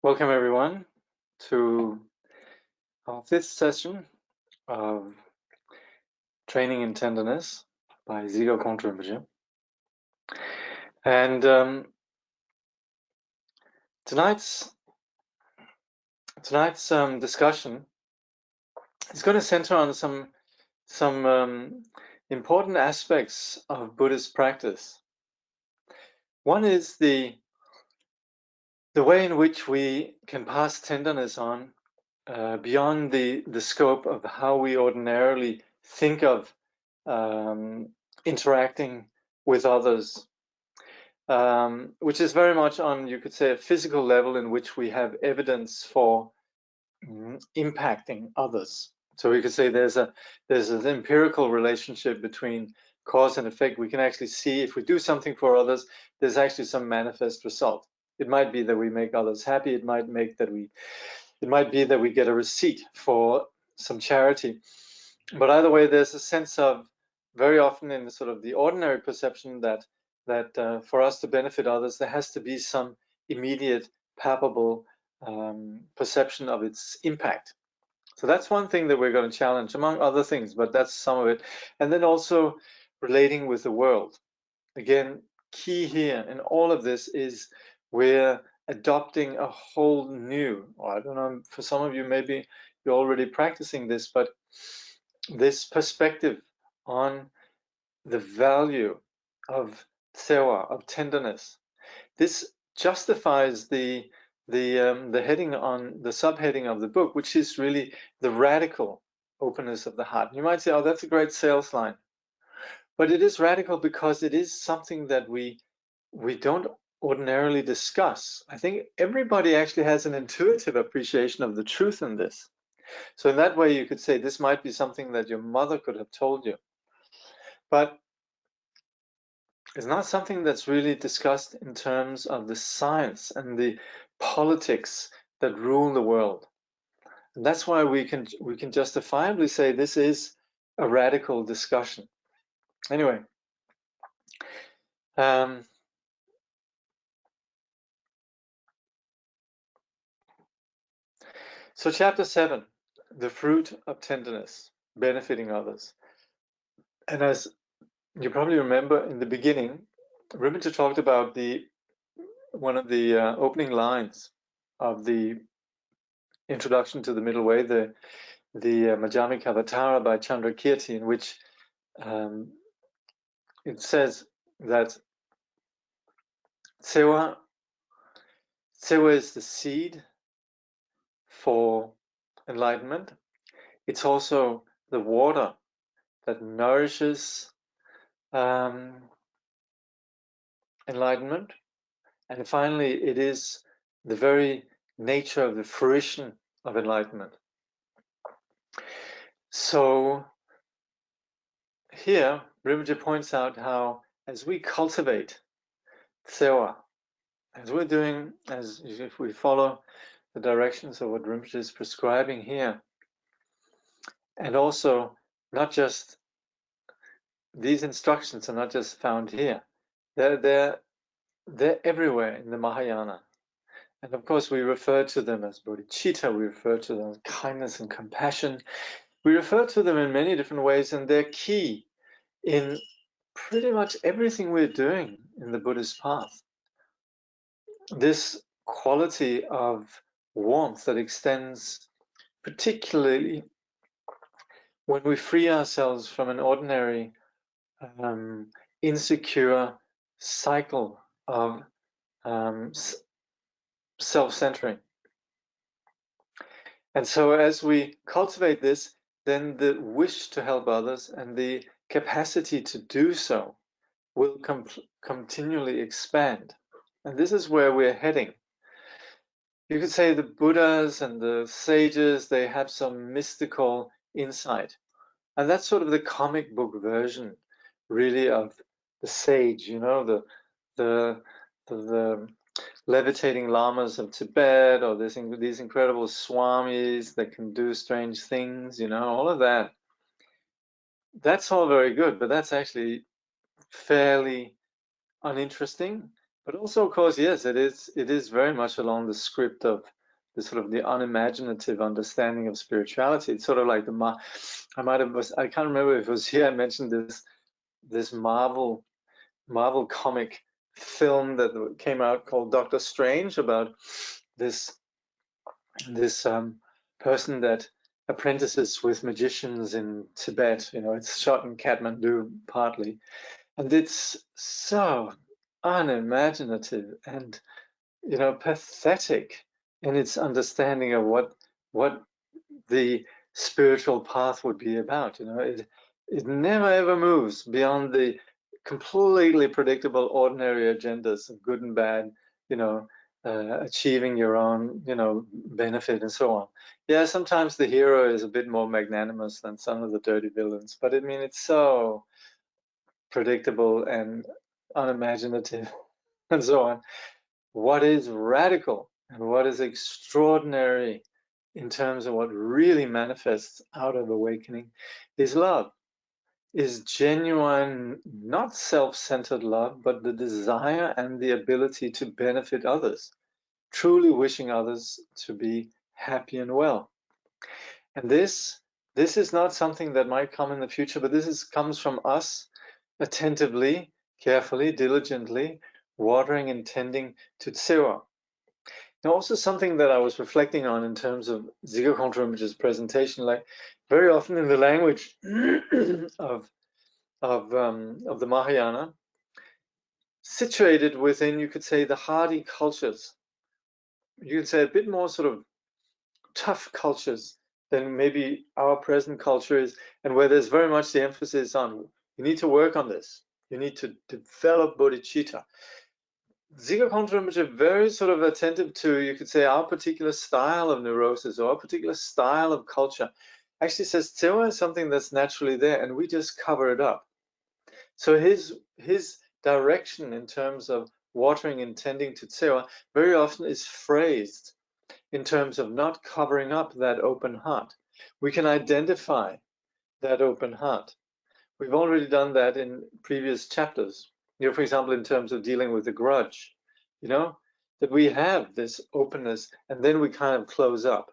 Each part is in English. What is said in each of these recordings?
Welcome everyone to our fifth session of Training in Tenderness by Dzigar Kongtrul. And tonight's discussion is going to center on some important aspects of Buddhist practice. One is the way in which we can pass tenderness on beyond the scope of how we ordinarily think of interacting with others, which is very much on, you could say, a physical level in which we have evidence for impacting others. So we could say there's an empirical relationship between cause and effect. We can actually see if we do something for others, there's actually some manifest result. It might be that we make others happy. It might be that we get a receipt for some charity. But either way, there's a sense of, very often in the sort of the ordinary perception, that for us to benefit others, there has to be some immediate, palpable perception of its impact. So that's one thing that we're going to challenge, among other things, but that's some of it. And then also relating with the world. Again, key here in all of this is we're adopting a whole new, or I don't know, for some of you, maybe you're already practicing this, but this perspective on the value of sewa, of tenderness. This justifies the heading on the subheading of the book, which is really the radical openness of the heart. You might say, oh, that's a great sales line. But it is radical because it is something that we don't ordinarily discuss. I think everybody actually has an intuitive appreciation of the truth in this. So in that way, you could say this might be something that your mother could have told you. But it's not something that's really discussed in terms of the science and the politics that rule the world. And that's why we can justifiably say this is a radical discussion. Anyway, so chapter 7, the fruit of tenderness, benefiting others. And as you probably remember in the beginning, Rinpoche talked about one of the opening lines of the introduction to the middle way, the Majjhimika Avatara by Chandrakirti, in which it says that sewa is the seed for enlightenment. It's also the water that nourishes enlightenment. And finally, it is the very nature of the fruition of enlightenment. So here, Rinpoche points out how, as we cultivate sewa, as if we follow the directions of what Rinpoche is prescribing here, and also not just these instructions are not just found here, they're everywhere in the Mahayana. And of course, we refer to them as bodhicitta, we refer to them as kindness and compassion. We refer to them in many different ways, and they're key in pretty much everything we're doing in the Buddhist path. This quality of warmth that extends particularly when we free ourselves from an ordinary insecure cycle of self-centering. And so as we cultivate this, then the wish to help others and the capacity to do so will continually expand. And this is where we're heading. You could say the Buddhas and the sages, they have some mystical insight. And that's sort of the comic book version, really, of the sage, you know, the levitating lamas of Tibet, or these incredible swamis that can do strange things, you know, all of that. That's all very good, but that's actually fairly uninteresting. But also, of course, yes, it is very much along the script of the sort of the unimaginative understanding of spirituality. It's sort of like I can't remember if it was here I mentioned this Marvel comic film that came out called Doctor Strange about this person that apprentices with magicians in Tibet. You know, it's shot in Kathmandu partly, and it's so unimaginative and, you know, pathetic in its understanding of what the spiritual path would be about. You know, it never ever moves beyond the completely predictable ordinary agendas of good and bad, you know, achieving your own, you know, benefit and so on. Yeah, sometimes the hero is a bit more magnanimous than some of the dirty villains, but I mean, it's so predictable and unimaginative and so on. What is radical and what is extraordinary in terms of what really manifests out of awakening is love, is genuine, not self-centered love, but the desire and the ability to benefit others, truly wishing others to be happy and well. And this is not something that might come in the future, but comes from us attentively, carefully, diligently watering and tending to Tsewa. Now, also something that I was reflecting on in terms of Dzigar Kongtrul's presentation, like very often in the language of the Mahayana, situated within, you could say, the hardy cultures. You could say a bit more sort of tough cultures than maybe our present culture is, and where there's very much the emphasis on you need to work on this, you need to develop bodhicitta. Dzigar Kongtrul are very sort of attentive to, you could say, our particular style of neurosis or our particular style of culture. Actually says Tsewa is something that's naturally there, and we just cover it up. So his direction in terms of watering and tending to Tsewa very often is phrased in terms of not covering up that open heart. We can identify that open heart. We've already done that in previous chapters. You know, for example, in terms of dealing with the grudge, you know, that we have this openness and then we kind of close up.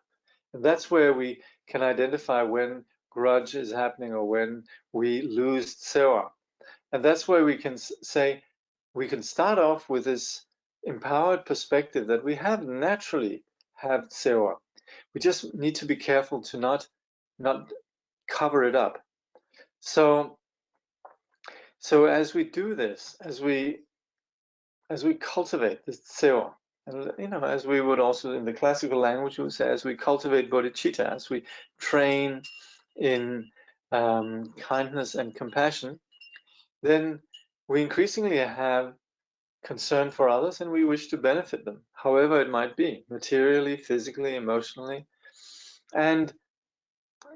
And that's where we can identify when grudge is happening or when we lose Tsewa. And that's where we can say, we can start off with this empowered perspective that we have naturally have Tsewa. We just need to be careful to not cover it up. So as we do this, as we cultivate this Tsewa, and you know, as we would also in the classical language would say, as we cultivate bodhicitta, as we train in kindness and compassion, then we increasingly have concern for others and we wish to benefit them, however it might be, materially, physically, emotionally, and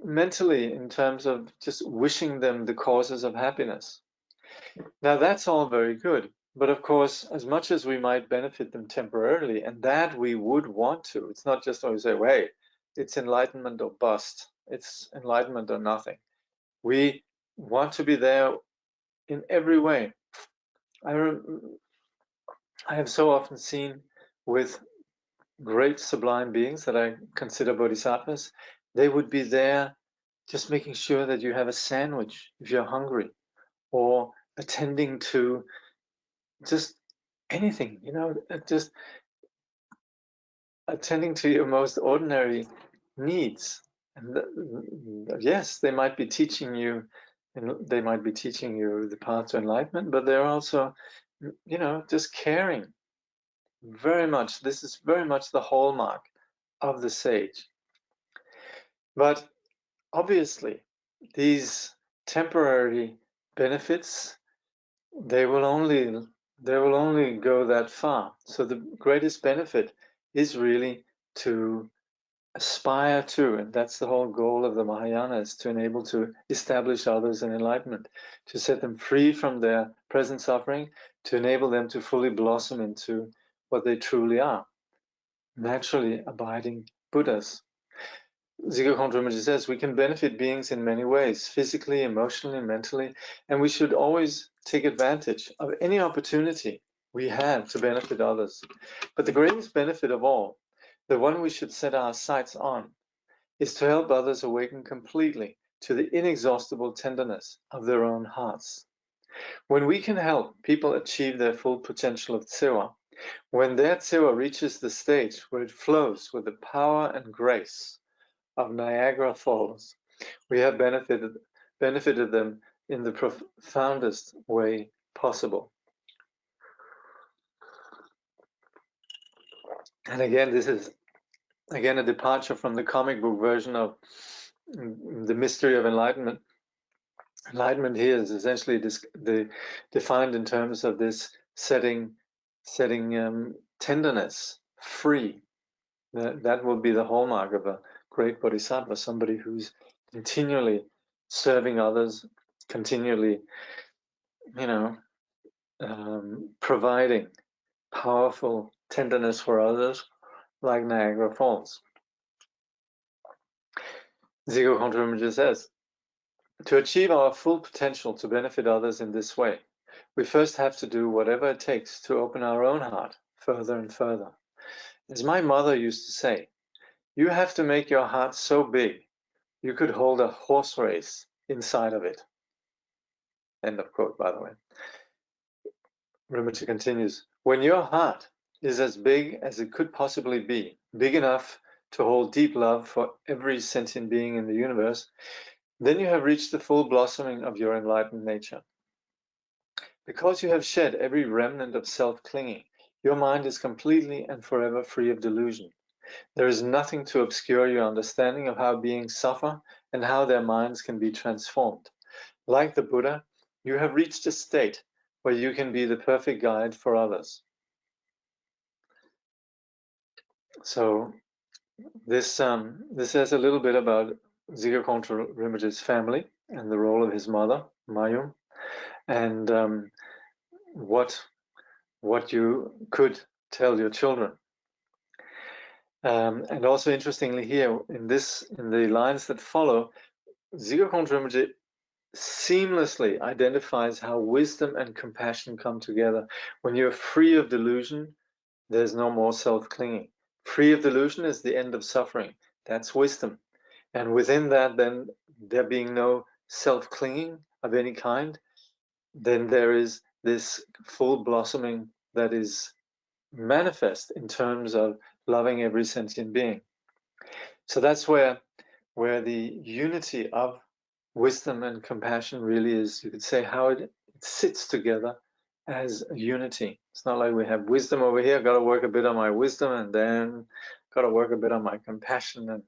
mentally, in terms of just wishing them the causes of happiness. Now, that's all very good. But of course, as much as we might benefit them temporarily, and that we would want to, it's not just always say, wait, it's enlightenment or bust. It's enlightenment or nothing. We want to be there in every way. I have so often seen with great sublime beings that I consider bodhisattvas, they would be there just making sure that you have a sandwich if you're hungry, or attending to just anything, you know, just attending to your most ordinary needs. And yes, they might be teaching you, they might be teaching you the path to enlightenment, but they're also, you know, just caring very much. This is very much the hallmark of the sage. But obviously, these temporary benefits, they will only go that far. So the greatest benefit is really to aspire to, and that's the whole goal of the Mahayana, is to enable to establish others in enlightenment, to set them free from their present suffering, to enable them to fully blossom into what they truly are, naturally abiding Buddhas. Dzigar Kongtrul says we can benefit beings in many ways, physically, emotionally, mentally, and we should always take advantage of any opportunity we have to benefit others. But the greatest benefit of all, the one we should set our sights on, is to help others awaken completely to the inexhaustible tenderness of their own hearts. When we can help people achieve their full potential of Dzigar, when their Dzigar reaches the stage where it flows with the power and grace of Niagara Falls, we have benefited them in the profoundest way possible. And again, this is a departure from the comic book version of the mystery of enlightenment. Enlightenment here is essentially defined in terms of this setting tenderness free. That will be the hallmark of a great bodhisattva, somebody who's continually serving others, continually, providing powerful tenderness for others, like Niagara Falls. Dzigar Kongtrul says, to achieve our full potential to benefit others in this way, we first have to do whatever it takes to open our own heart further and further. As my mother used to say, you have to make your heart so big you could hold a horse race inside of it. End of quote, by the way. Rinpoche continues, when your heart is as big as it could possibly be, big enough to hold deep love for every sentient being in the universe, then you have reached the full blossoming of your enlightened nature. Because you have shed every remnant of self-clinging, your mind is completely and forever free of delusion. There is nothing to obscure your understanding of how beings suffer and how their minds can be transformed. Like the Buddha, you have reached a state where you can be the perfect guide for others. So this says a little bit about Dzigar Kongtrul Rinpoche's family and the role of his mother, Mayum, and what you could tell your children. And also interestingly here, in the lines that follow, Dzigar Kongtrul Rinpoche seamlessly identifies how wisdom and compassion come together. When you're free of delusion, there's no more self-clinging. Free of delusion is the end of suffering. That's wisdom. And within that, then, there being no self-clinging of any kind, then there is this full blossoming that is manifest in terms of loving every sentient being. So that's where the unity of wisdom and compassion really is, you could say, how it sits together as a unity. It's not like we have wisdom over here, got to work a bit on my wisdom, and then got to work a bit on my compassion. And,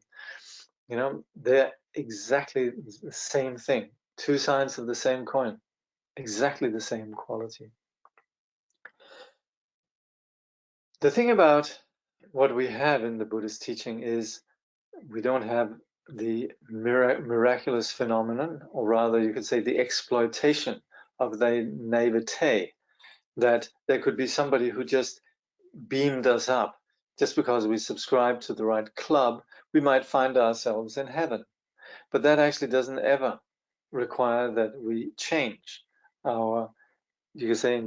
they're exactly the same thing. Two sides of the same coin, exactly the same quality. The thing about what we have in the Buddhist teaching is we don't have the miraculous phenomenon, or rather you could say the exploitation of the naivete, that there could be somebody who just beamed us up. Just because we subscribe to the right club, we might find ourselves in heaven. But that actually doesn't ever require that we change our, you could say,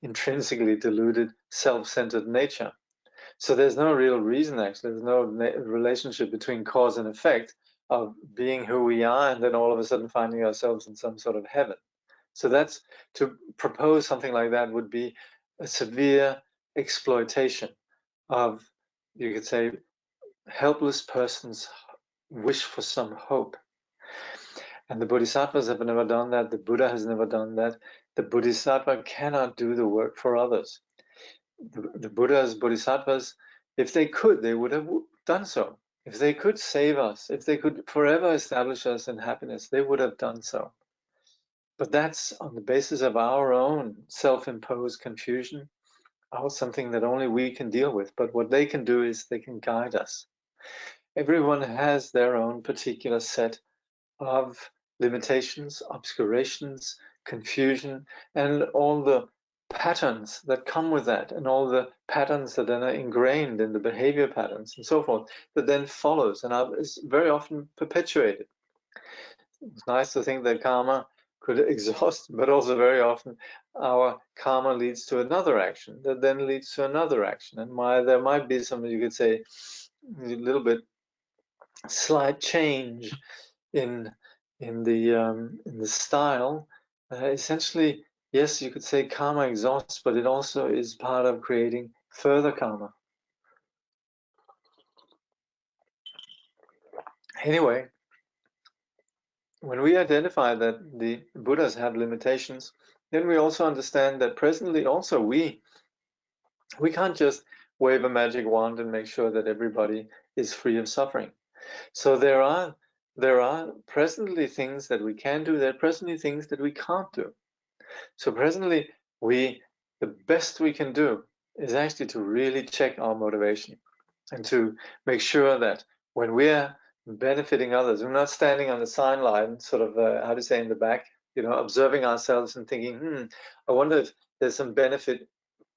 intrinsically deluded, self-centered nature. So there's no real reason, actually. There's no relationship between cause and effect of being who we are and then all of a sudden finding ourselves in some sort of heaven. So that's, to propose something like that would be a severe exploitation of, you could say, helpless person's wish for some hope. And the Bodhisattvas have never done that. The Buddha has never done that. The Bodhisattva cannot do the work for others. The Buddhas, Bodhisattvas, if they could, they would have done so. If they could save us, if they could forever establish us in happiness, they would have done so. But that's on the basis of our own self-imposed confusion, something that only we can deal with. But what they can do is they can guide us. Everyone has their own particular set of limitations, obscurations, confusion, and all the patterns that come with that, and all the patterns that are ingrained in the behavior patterns and so forth, that then follows and is very often perpetuated. It's nice to think that karma could exhaust, but also very often our karma leads to another action that then leads to another action. And there might be some, you could say, a little bit slight change in the style. Essentially, yes, you could say karma exhausts, but it also is part of creating further karma. Anyway, when we identify that the Buddhas have limitations, then we also understand that presently also we can't just wave a magic wand and make sure that everybody is free of suffering. So there are presently things that we can do, there are presently things that we can't do. So presently the best we can do is actually to really check our motivation and to make sure that when we're benefiting others, we're not standing on the sideline, sort of, how to say, in the back, observing ourselves and thinking, I wonder if there's some benefit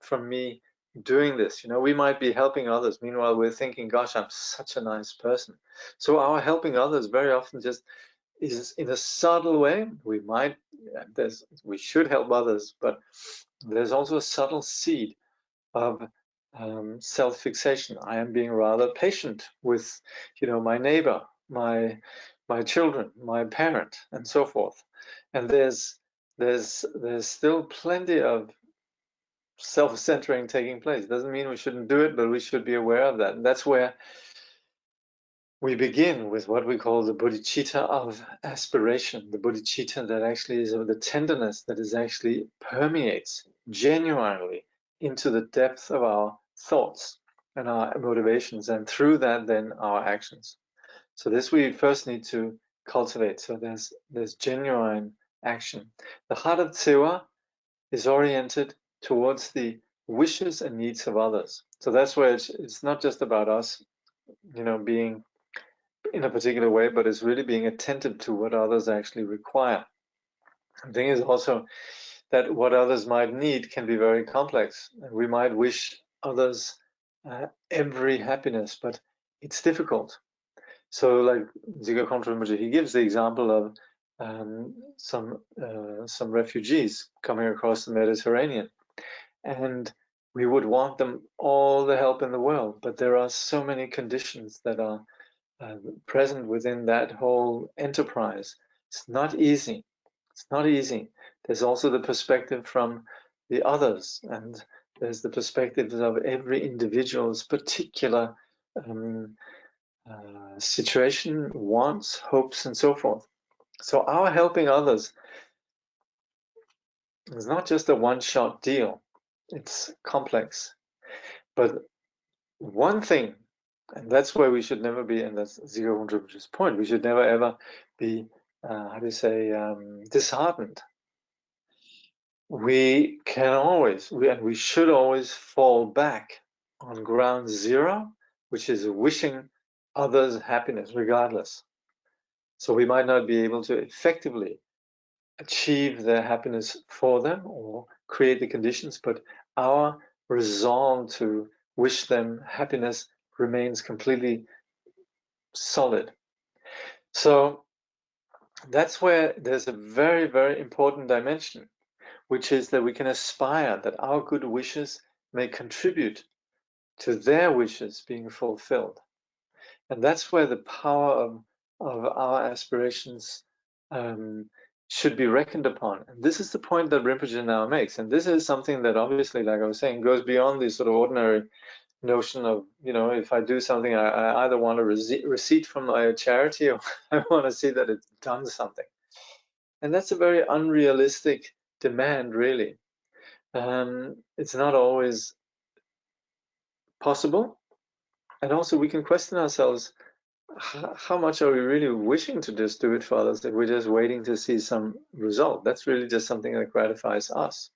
from me doing this. We might be helping others. Meanwhile, we're thinking, gosh, I'm such a nice person. So our helping others very often just is in a subtle way. We should help others, but there's also a subtle seed of self-fixation. I am being rather patient with, my neighbor, my children, my parent, and so forth. And there's still plenty of self-centering taking place. Doesn't mean we shouldn't do it, but we should be aware of that. And that's where we begin with what we call the bodhicitta of aspiration, the bodhicitta that actually is the tenderness that is actually permeates genuinely into the depth of our thoughts and our motivations, and through that then our actions. So this we first need to cultivate. So there's genuine action. The heart of Tsewa is oriented towards the wishes and needs of others. So that's where it's not just about us, being in a particular way, but it's really being attentive to what others actually require. The thing is also that what others might need can be very complex. We might wish others every happiness, but it's difficult. So, like Dzigar Kongtrul, he gives the example of some refugees coming across the Mediterranean, and we would want them all the help in the world, but there are so many conditions that are present within that whole enterprise. It's not easy. It's not easy. There's also the perspective from the others, and there's the perspectives of every individual's particular situation, wants, hopes, and so forth. So our helping others is not just a one-shot deal. It's complex. But one thing, and that's where we should never be, and that's Dzigar Kongtrul's point, we should never ever be, disheartened. We can always, and we should always fall back on ground zero, which is wishing others happiness regardless. So we might not be able to effectively achieve their happiness for them or create the conditions, but our resolve to wish them happiness remains completely solid. So that's where there's a very, very important dimension, which is that we can aspire that our good wishes may contribute to their wishes being fulfilled. And that's where the power of our aspirations should be reckoned upon. And this is the point that Rinpoche now makes. And this is something that obviously, like I was saying, goes beyond the sort of ordinary notion of, if I do something, I either want a receipt from my charity or I want to see that it's done something. And that's a very unrealistic demand, really. It's not always possible. And also we can question ourselves, how much are we really wishing to just do it for others if we're just waiting to see some result? That's really just something that gratifies us.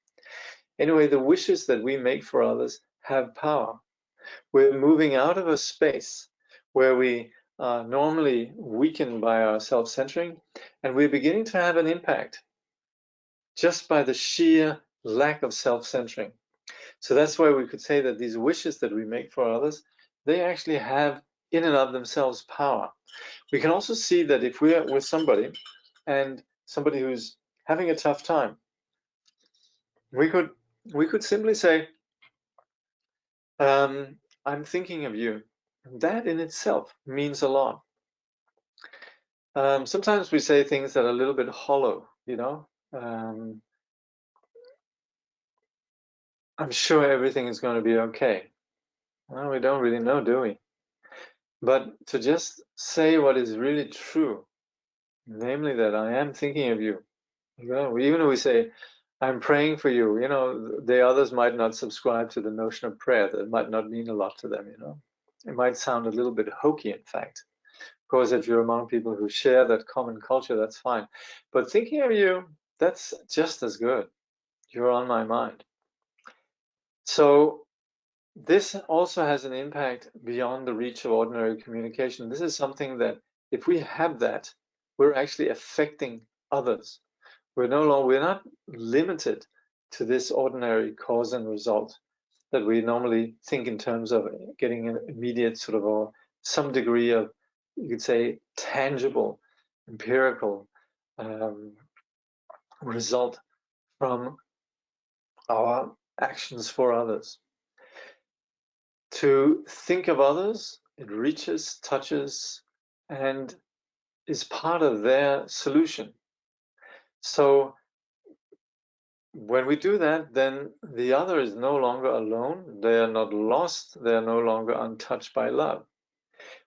Anyway, the wishes that we make for others have power. We're moving out of a space where we are normally weakened by our self-centering, and we're beginning to have an impact just by the sheer lack of self-centering. So that's why we could say that these wishes that we make for others, they actually have in and of themselves power. We can also see that if we are with somebody and somebody who's having a tough time, We could simply say, I'm thinking of you. That in itself means a lot. Sometimes we say things that are a little bit hollow, you know. I'm sure everything is going to be okay. Well, we don't really know, do we? But to just say what is really true, namely that I am thinking of you. You know, even if we say, I'm praying for you, you know, the others might not subscribe to the notion of prayer. That might not mean a lot to them, you know. It might sound a little bit hokey, in fact. Of course, if you're among people who share that common culture, that's fine. But thinking of you, that's just as good. You're on my mind. So this also has an impact beyond the reach of ordinary communication. This is something that if we have that, we're actually affecting others. We're not limited to this ordinary cause and result that we normally think in terms of getting an immediate sort of, or some degree of, you could say, tangible, empirical result from our actions for others. To think of others, it reaches, touches, and is part of their solution. So when we do that, then the other is no longer alone. They are not lost. They are no longer untouched by love.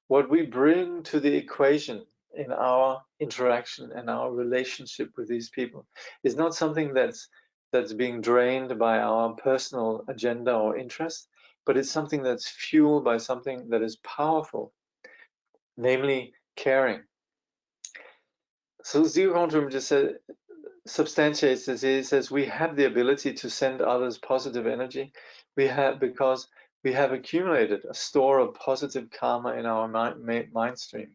What we bring to the equation in our interaction and our relationship with these people is not something that's being drained by our personal agenda or interest, but it's something that's fueled by something that is powerful, namely caring. So Dzigar just substantiates this. He says we have the ability to send others positive energy. We have because we have accumulated a store of positive karma in our mind stream.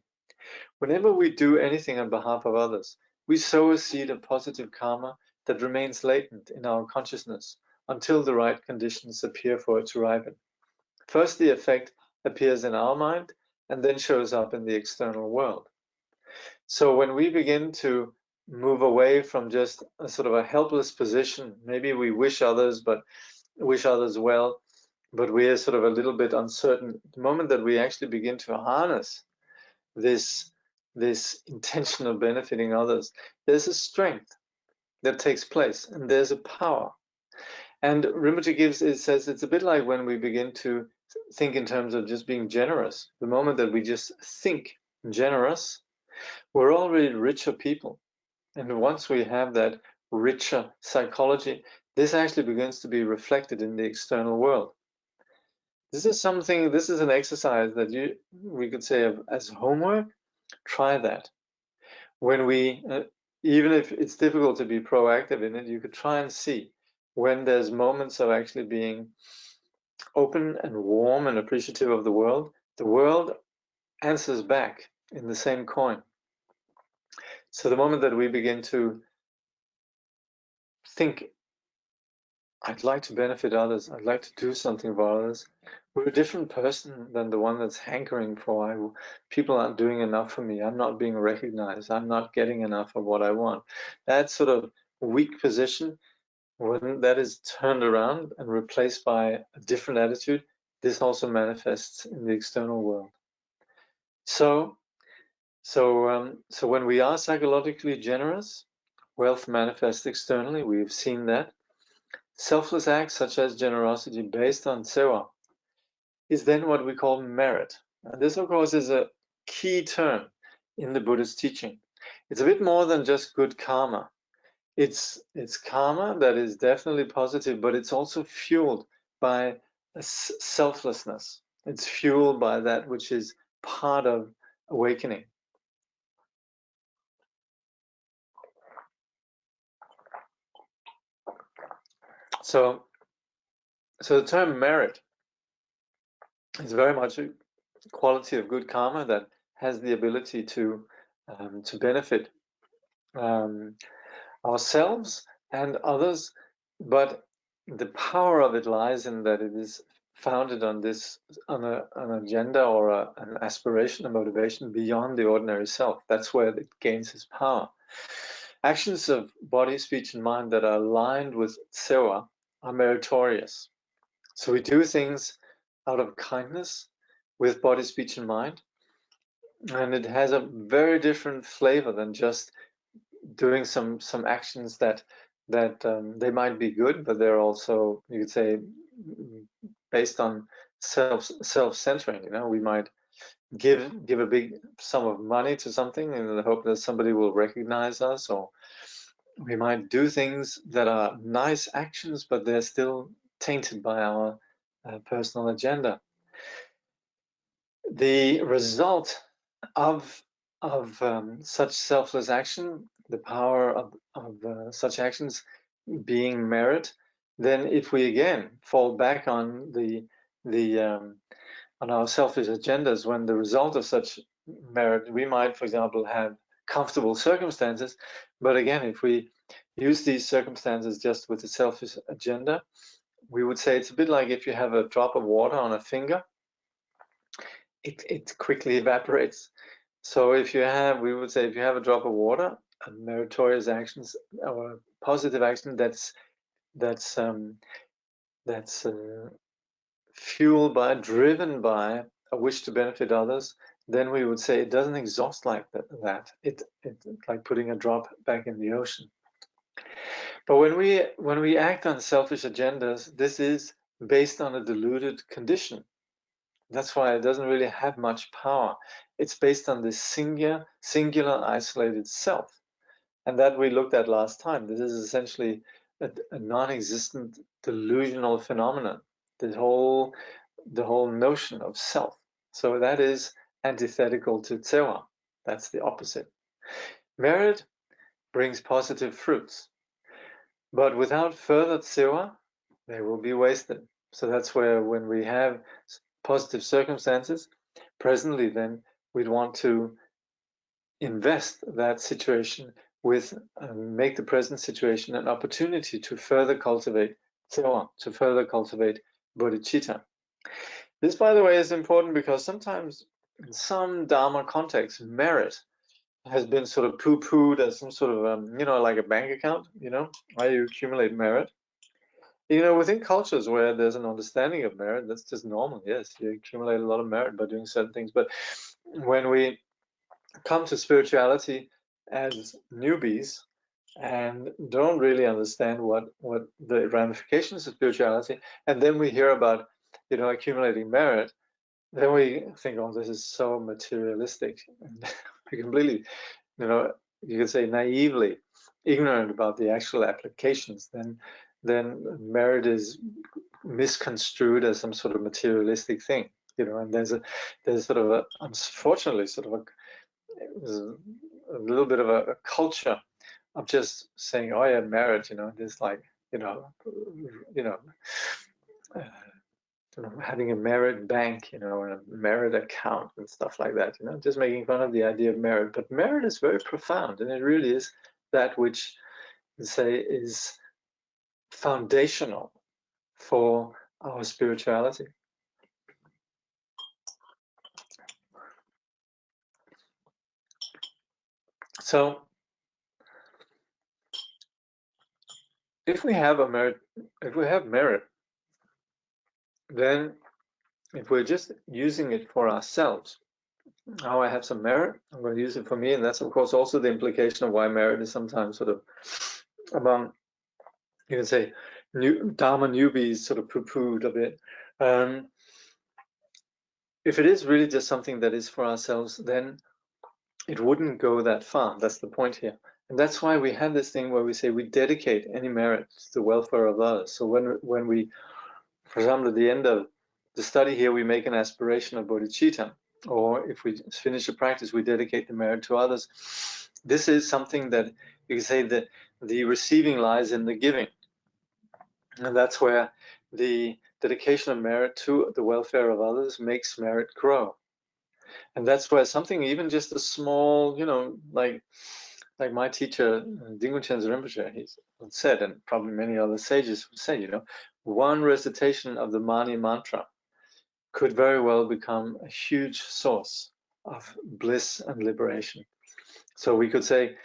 Whenever we do anything on behalf of others, we sow a seed of positive karma that remains latent in our consciousness until the right conditions appear for it to ripen. First, the effect appears in our mind and then shows up in the external world. So when we begin to move away from just a sort of a helpless position, maybe we wish others well, but we're sort of a little bit uncertain. The moment that we actually begin to harness this intention of benefiting others, there's a strength that takes place, and there's a power. And Rinpoche says it's a bit like when we begin to think in terms of just being generous. The moment that we just think generous, we're already richer people. And once we have that richer psychology, this actually begins to be reflected in the external world. This is an exercise that we could say as homework. Try that. When even if it's difficult to be proactive in it, you could try and see when there's moments of actually being open and warm and appreciative of the world answers back in the same coin. So the moment that we begin to think, I'd like to benefit others, I'd like to do something for others, we're a different person than the one that's hankering for, people aren't doing enough for me, I'm not being recognized, I'm not getting enough of what I want. That sort of weak position, when that is turned around and replaced by a different attitude, this also manifests in the external world. So when we are psychologically generous, wealth manifests externally. We've seen that. Selfless acts such as generosity based on sewa is then what we call merit. And this, of course, is a key term in the Buddhist teaching. It's a bit more than just good karma. It's karma that is definitely positive, but it's also fueled by selflessness. It's fueled by that which is part of awakening. So the term merit is very much a quality of good karma that has the ability to benefit ourselves and others, but the power of it lies in that it is founded on an agenda or an aspiration, a motivation beyond the ordinary self. That's where it gains its power. actions of body, speech, and mind that are aligned with sewa are meritorious. So we do things out of kindness with body, speech, and mind, and it has a very different flavor than just doing some actions that they might be good, but they're also, you could say, based on self-centering. You know, we might give a big sum of money to something in the hope that somebody will recognize us, or we might do things that are nice actions, but they're still tainted by our personal agenda. The result of such selfless action, the power of such actions being merit, then if we again fall back on on our selfish agendas, when the result of such merit, we might, for example, have comfortable circumstances, but again, if we use these circumstances just with a selfish agenda, we would say it's a bit like if you have a drop of water on a finger, it quickly evaporates. So if you have, we would say, if you have a drop of water, a meritorious actions or a positive action that's fueled by, driven by a wish to benefit others, then we would say it doesn't exhaust like that. It's like putting a drop back in the ocean. But when we act on selfish agendas, this is based on a deluded condition. That's why it doesn't really have much power. It's based on this singular isolated self. And that we looked at last time. This is essentially a non-existent delusional phenomenon. The whole notion of self. So that is antithetical to tsewa. That's the opposite. Merit brings positive fruits, but without further tsewa, they will be wasted. So that's where, when we have positive circumstances, presently, then we'd want to invest that situation with, make the present situation an opportunity to further cultivate tsewa, to further cultivate bodhicitta. This, by the way, is important because sometimes in some Dharma contexts, merit has been sort of poo-pooed as some sort of, you know, like a bank account, you know, why you accumulate merit. You know, within cultures where there's an understanding of merit, that's just normal. Yes, you accumulate a lot of merit by doing certain things. But when we come to spirituality as newbies and don't really understand what the ramifications of spirituality, and then we hear about, you know, accumulating merit, then we think, oh, this is so materialistic. And we completely, you know, you could say naively ignorant about the actual applications. Then merit is misconstrued as some sort of materialistic thing, you know. And there's sort of a, unfortunately, sort of a little bit of a culture of just saying, oh yeah, merit, you know, this like, you know, uh, having a merit bank, you know, and a merit account and stuff like that, you know, just making fun of the idea of merit. But merit is very profound, and it really is that which, say, is foundational for our spirituality. So if we have merit, then if we're just using it for ourselves, oh, I have some merit, I'm going to use it for me. And that's, of course, also the implication of why merit is sometimes sort of among, you can say, new Dharma newbies sort of poo-pooed a bit. If it is really just something that is for ourselves, then it wouldn't go that far. That's the point here. And that's why we have this thing where we say we dedicate any merit to the welfare of others. So when we, for example, at the end of the study here, we make an aspiration of bodhicitta, or if we finish a practice, we dedicate the merit to others. This is something that you can say that the receiving lies in the giving. And that's where the dedication of merit to the welfare of others makes merit grow. And that's where something, even just a small, you know, like my teacher, Dingchen Rinpoche, he said, and probably many other sages would say, you know, one recitation of the Mani mantra could very well become a huge source of bliss and liberation. So we could say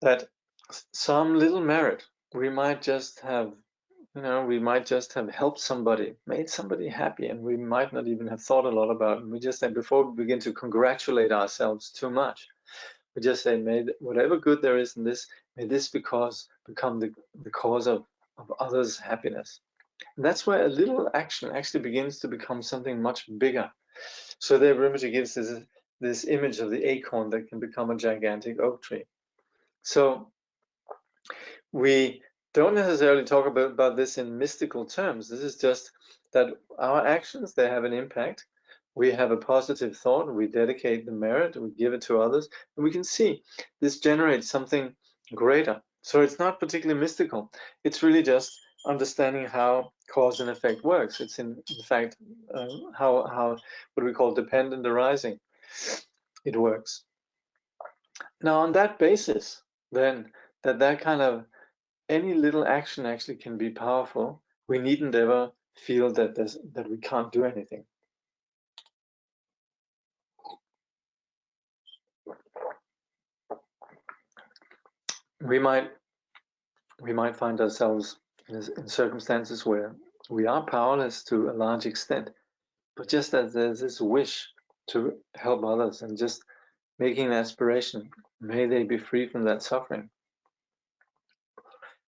that some little merit. We might just have, we might just have helped somebody, made somebody happy, and we might not even have thought a lot about it. We just say, before we begin to congratulate ourselves too much, we just say, may whatever good there is in this, may this become the cause of others' happiness. And that's where a little action actually begins to become something much bigger. So the Rinpoche gives this image of the acorn that can become a gigantic oak tree. So we don't necessarily talk about this in mystical terms. This is just that our actions, they have an impact. We have a positive thought, we dedicate the merit, we give it to others, and we can see this generates something greater. So it's not particularly mystical. It's really just understanding how cause and effect works. It's in fact how what we call dependent arising. It works. Now on that basis, then that kind of any little action actually can be powerful. We needn't ever feel that we can't do anything. We might find ourselves in circumstances where we are powerless to a large extent, but just as there's this wish to help others and just making an aspiration, may they be free from that suffering.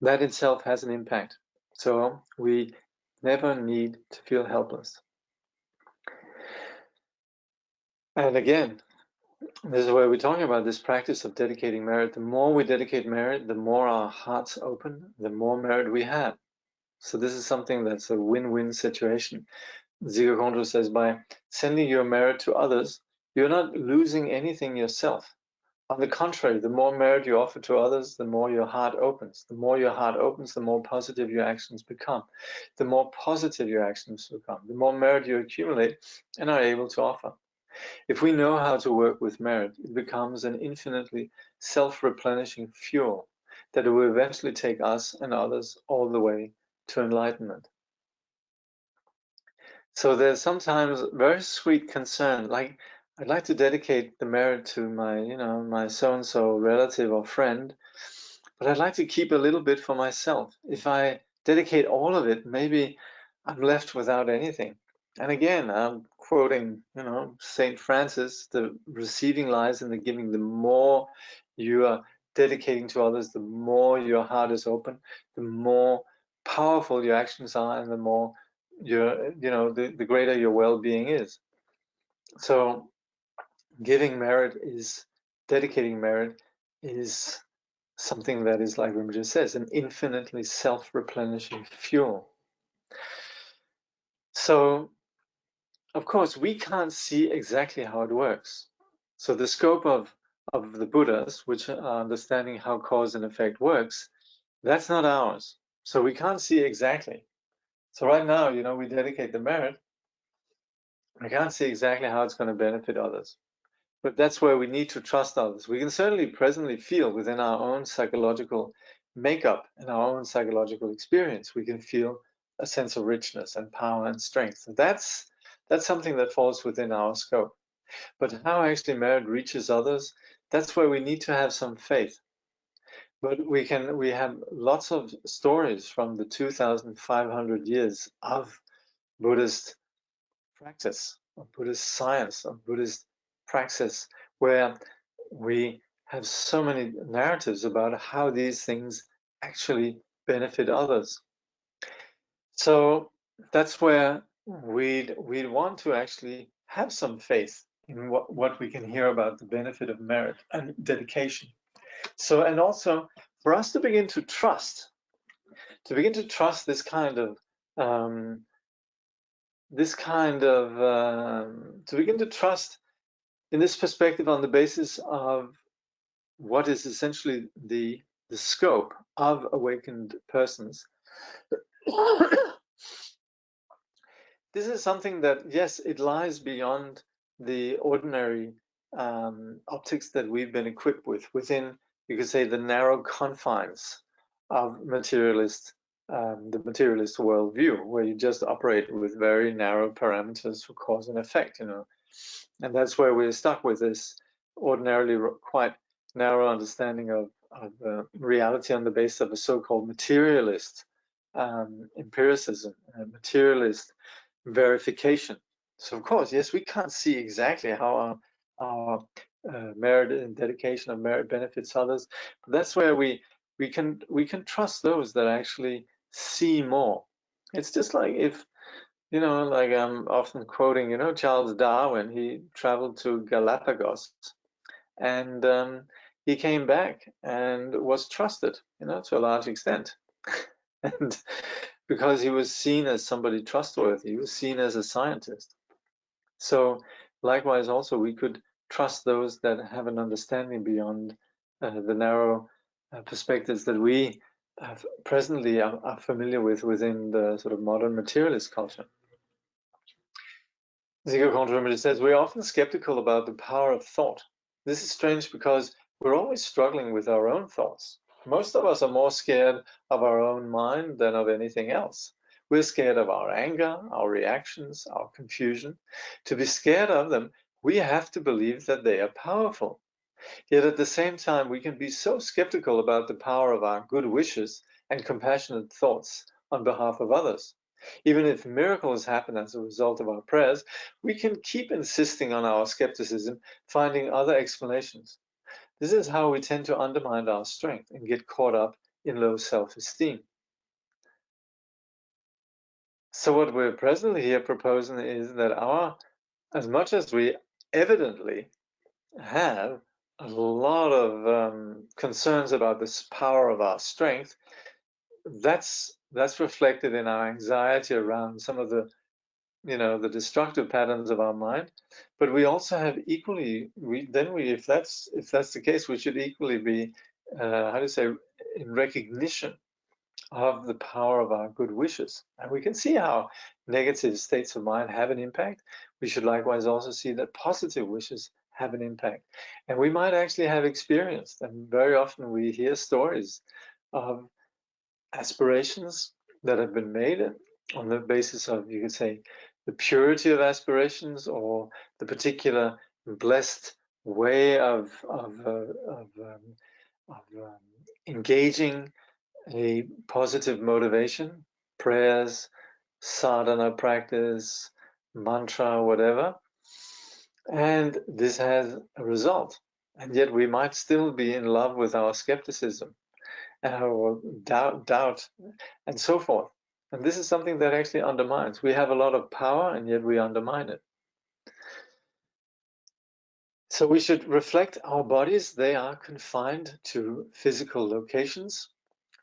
That itself has an impact. So we never need to feel helpless. And again, this is where we're talking about this practice of dedicating merit. The more we dedicate merit, the more our hearts open, the more merit we have. So this is something that's a win-win situation. Dzigar Kongtrul says, by sending your merit to others, you're not losing anything yourself. On the contrary, the more merit you offer to others, the more your heart opens. The more your heart opens, the more positive your actions become. The more positive your actions become, the more merit you accumulate and are able to offer. If we know how to work with merit, it becomes an infinitely self-replenishing fuel that will eventually take us and others all the way to enlightenment. So there's sometimes very sweet concern, like I'd like to dedicate the merit to my, my so-and-so relative or friend, but I'd like to keep a little bit for myself. If I dedicate all of it, maybe I'm left without anything. And again, I'm quoting, Saint Francis, the receiving lies in the giving. The more you are dedicating to others, the more your heart is open, the more powerful your actions are, and the more the greater your well-being is. So dedicating merit is something that is, like Rinpoche says, an infinitely self-replenishing fuel. So, of course, we can't see exactly how it works. So the scope of the Buddhas, which are understanding how cause and effect works, that's not ours. So we can't see exactly. So right now, we dedicate the merit. I can't see exactly how it's going to benefit others. But that's where we need to trust others. We can certainly presently feel within our own psychological makeup and our own psychological experience, we can feel a sense of richness and power and strength. That's something that falls within our scope. But how actually merit reaches others, that's where we need to have some faith. But we have lots of stories from the 2,500 years of Buddhist practice, of Buddhist science, of Buddhist praxis, where we have so many narratives about how these things actually benefit others. So that's where we'd want to actually have some faith in what we can hear about the benefit of merit and dedication. So, and also for us to begin to trust this kind of to begin to trust in this perspective on the basis of what is essentially the scope of awakened persons. This is something that, yes, it lies beyond the ordinary optics that we've been equipped with, within, you could say, the narrow confines of the materialist worldview, where you just operate with very narrow parameters for cause and effect, and that's where we're stuck with this ordinarily quite narrow understanding reality on the basis of a so-called materialist empiricism, materialist verification. So of course, yes, we can't see exactly how our merit and dedication of merit benefits others, but that's where we can trust those that actually see more. It's just like if, like I'm often quoting, Charles Darwin. He traveled to Galapagos, and he came back and was trusted, to a large extent. And because he was seen as somebody trustworthy, he was seen as a scientist. So likewise, also, we could trust those that have an understanding beyond the narrow perspectives that we presently are familiar with within the sort of modern materialist culture. Dzigar Kongtrul says, we're often skeptical about the power of thought. This is strange because we're always struggling with our own thoughts. Most of us are more scared of our own mind than of anything else. We're scared of our anger, our reactions, our confusion. To be scared of them, we have to believe that they are powerful. Yet at the same time, we can be so skeptical about the power of our good wishes and compassionate thoughts on behalf of others. Even if miracles happen as a result of our prayers, we can keep insisting on our skepticism, finding other explanations. This is how we tend to undermine our strength and get caught up in low self-esteem. So what we're presently here proposing is that as much as we evidently have a lot of concerns about this power of our strength, that's reflected in our anxiety around some of the the destructive patterns of our mind. But we also have equally, if that's the case, we should equally be in recognition of the power of our good wishes. And we can see how negative states of mind have an impact. We should likewise also see that positive wishes have an impact. And we might actually have experienced, and very often we hear stories of aspirations that have been made on the basis of, you could say, the purity of aspirations or the particular blessed way of engaging a positive motivation, prayers, sadhana practice, mantra, whatever. And this has a result. And yet we might still be in love with our skepticism or doubt, and so forth. And this is something that actually undermines. We have a lot of power, and yet we undermine it. So we should reflect our bodies. They are confined to physical locations.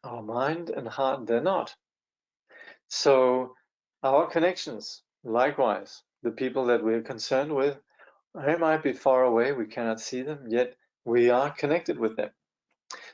Our mind and heart, they're not. So our connections, likewise, the people that we're concerned with, they might be far away, we cannot see them, yet we are connected with them.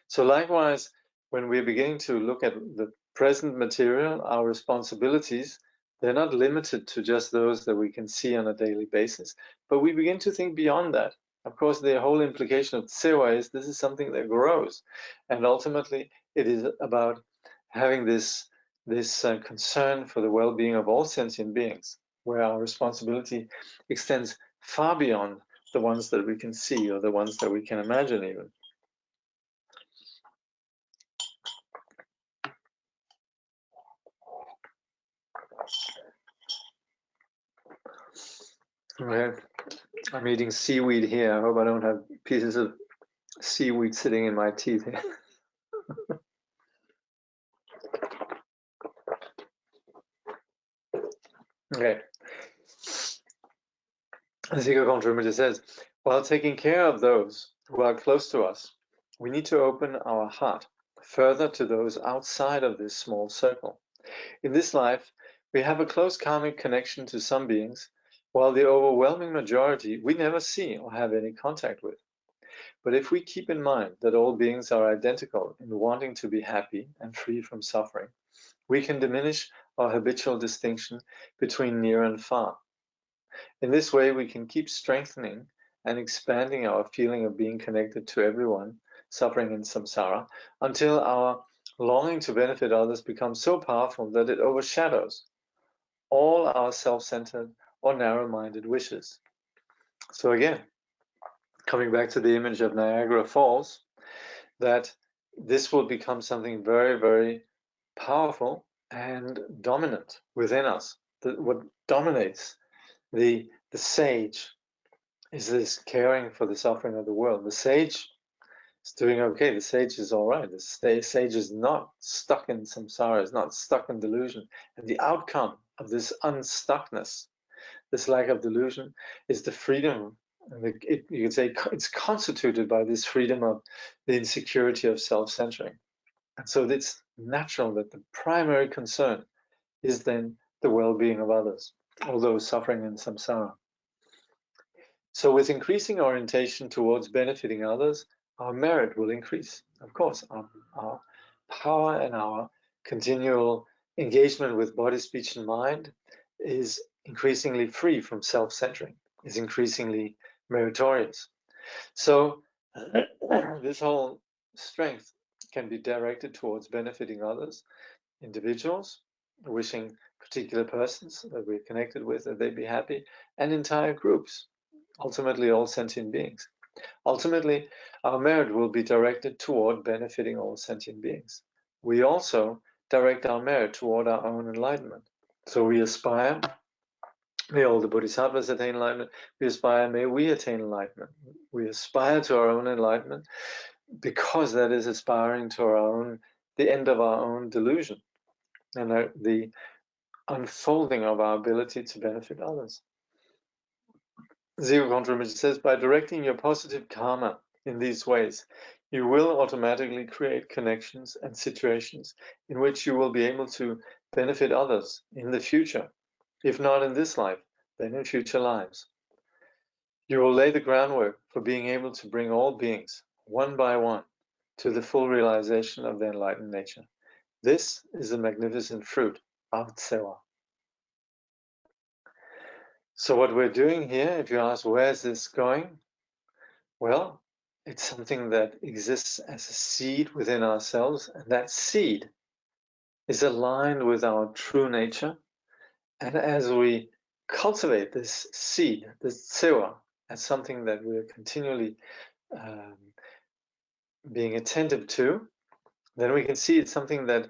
So likewise, when we're beginning to look at the present material, our responsibilities, they're not limited to just those that we can see on a daily basis, but we begin to think beyond that. Of course, the whole implication of tsewa is this is something that grows, and ultimately it is about having this concern for the well-being of all sentient beings, where our responsibility extends far beyond the ones that we can see or the ones that we can imagine even. Okay. I'm eating seaweed here. I hope I don't have pieces of seaweed sitting in my teeth here. Okay. Dzigar Kongtrul says, while taking care of those who are close to us, we need to open our heart further to those outside of this small circle. In this life, we have a close karmic connection to some beings, while the overwhelming majority we never see or have any contact with. But if we keep in mind that all beings are identical in wanting to be happy and free from suffering, we can diminish our habitual distinction between near and far. In this way, we can keep strengthening and expanding our feeling of being connected to everyone suffering in samsara until our longing to benefit others becomes so powerful that it overshadows all our self-centered or narrow-minded wishes. So again, coming back to the image of Niagara Falls, that this will become something very, very powerful and dominant within us. What dominates the sage is this caring for the suffering of the world. The sage is doing okay. The sage is all right. The sage is not stuck in samsara, is not stuck in delusion. And the outcome of this unstuckness, this lack of delusion, is the freedom. And you could say it's constituted by this freedom of the insecurity of self-centering. And so it's natural that the primary concern is then the well-being of others, although suffering in samsara. So with increasing orientation towards benefiting others, our merit will increase. Of course, our power and our continual engagement with body, speech, and mind is increasingly free from self-centering, is increasingly meritorious. So this whole strength can be directed towards benefiting others, individuals, wishing particular persons that we're connected with that they be happy, and entire groups, ultimately all sentient beings. Ultimately, our merit will be directed toward benefiting all sentient beings. We also direct our merit toward our own enlightenment. So we aspire, may all the bodhisattvas attain enlightenment. We aspire, may we attain enlightenment. We aspire to our own enlightenment because that is aspiring to the end of our own delusion and the unfolding of our ability to benefit others. Dzigar Kongtrul says, by directing your positive karma in these ways, you will automatically create connections and situations in which you will be able to benefit others in the future. If not in this life, then in future lives. You will lay the groundwork for being able to bring all beings, one by one, to the full realization of their enlightened nature. This is the magnificent fruit of Dzigar. So what we're doing here, if you ask, where is this going? Well, it's something that exists as a seed within ourselves, and that seed is aligned with our true nature. And as we cultivate this seed, this Dzigar, as something that we're continually being attentive to, then we can see it's something that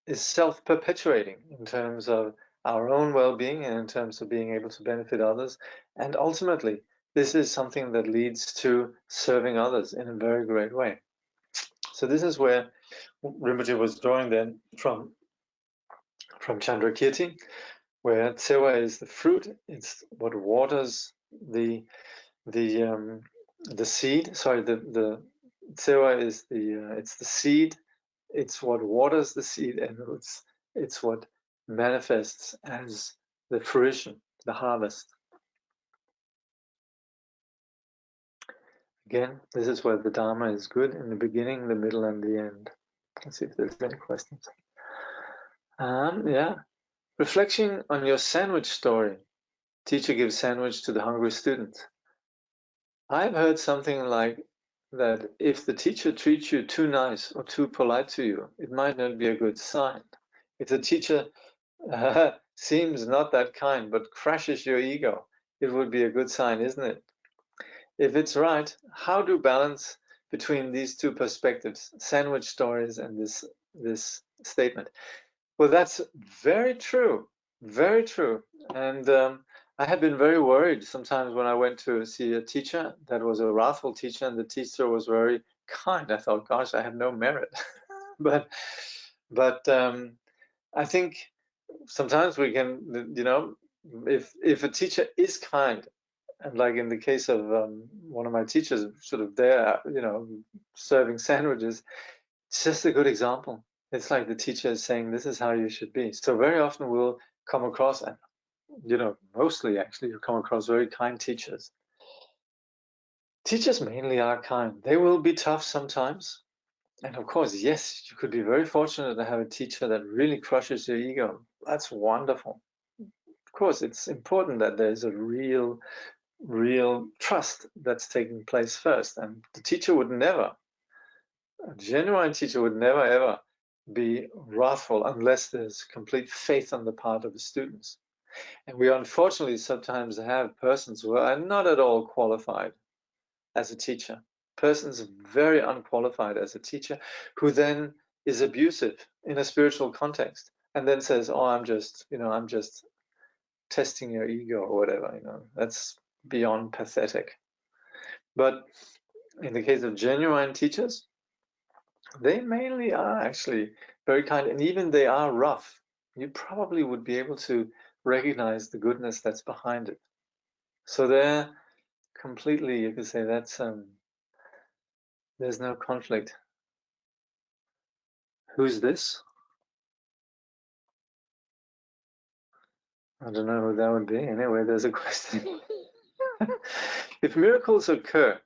is self-perpetuating in terms of our own well-being and in terms of being able to benefit others. And ultimately, this is something that leads to serving others in a very great way. So this is where Rinpoche was drawing then from Chandrakirti, where Dzigar is the fruit. It's what waters the seed. Sorry, the Dzigar is it's the seed. It's what waters the seed, and it's what manifests as the fruition, the harvest. Again, this is where the Dharma is good in the beginning, the middle, and the end. Let's see if there's any questions. Yeah. Reflection on your sandwich story. Teacher gives sandwich to the hungry student. I've heard something like that if the teacher treats you too nice or too polite to you, it might not be a good sign. If the teacher seems not that kind but crushes your ego, it would be a good sign, isn't it? If it's right, how do balance between these two perspectives, sandwich stories and this statement? Well, that's very true, very true. And I had been very worried sometimes when I went to see a teacher that was a wrathful teacher, and the teacher was very kind. I thought, gosh, I have no merit. but I think sometimes we can, if a teacher is kind, and like in the case of one of my teachers, sort of there, serving sandwiches, it's just a good example. It's like the teacher is saying, this is how you should be. So very often we'll come across, and mostly actually, you come across very kind teachers. Teachers mainly are kind. They will be tough sometimes. And of course, yes, you could be very fortunate to have a teacher that really crushes your ego. That's wonderful. Of course, it's important that there's a real trust that's taking place first. And the teacher would never, a genuine teacher would never ever be wrathful unless there's complete faith on the part of the students. And we unfortunately sometimes have persons who are not at all qualified as a teacher, person's very unqualified as a teacher, who then is abusive in a spiritual context, and then says, "Oh, I'm just testing your ego," or whatever. That's beyond pathetic. But in the case of genuine teachers, they mainly are actually very kind, and even they are rough. You probably would be able to recognize the goodness that's behind it. So they're completely, you could say, that's there's no conflict. Who's this? I don't know who that would be. Anyway, there's a question. If miracles occur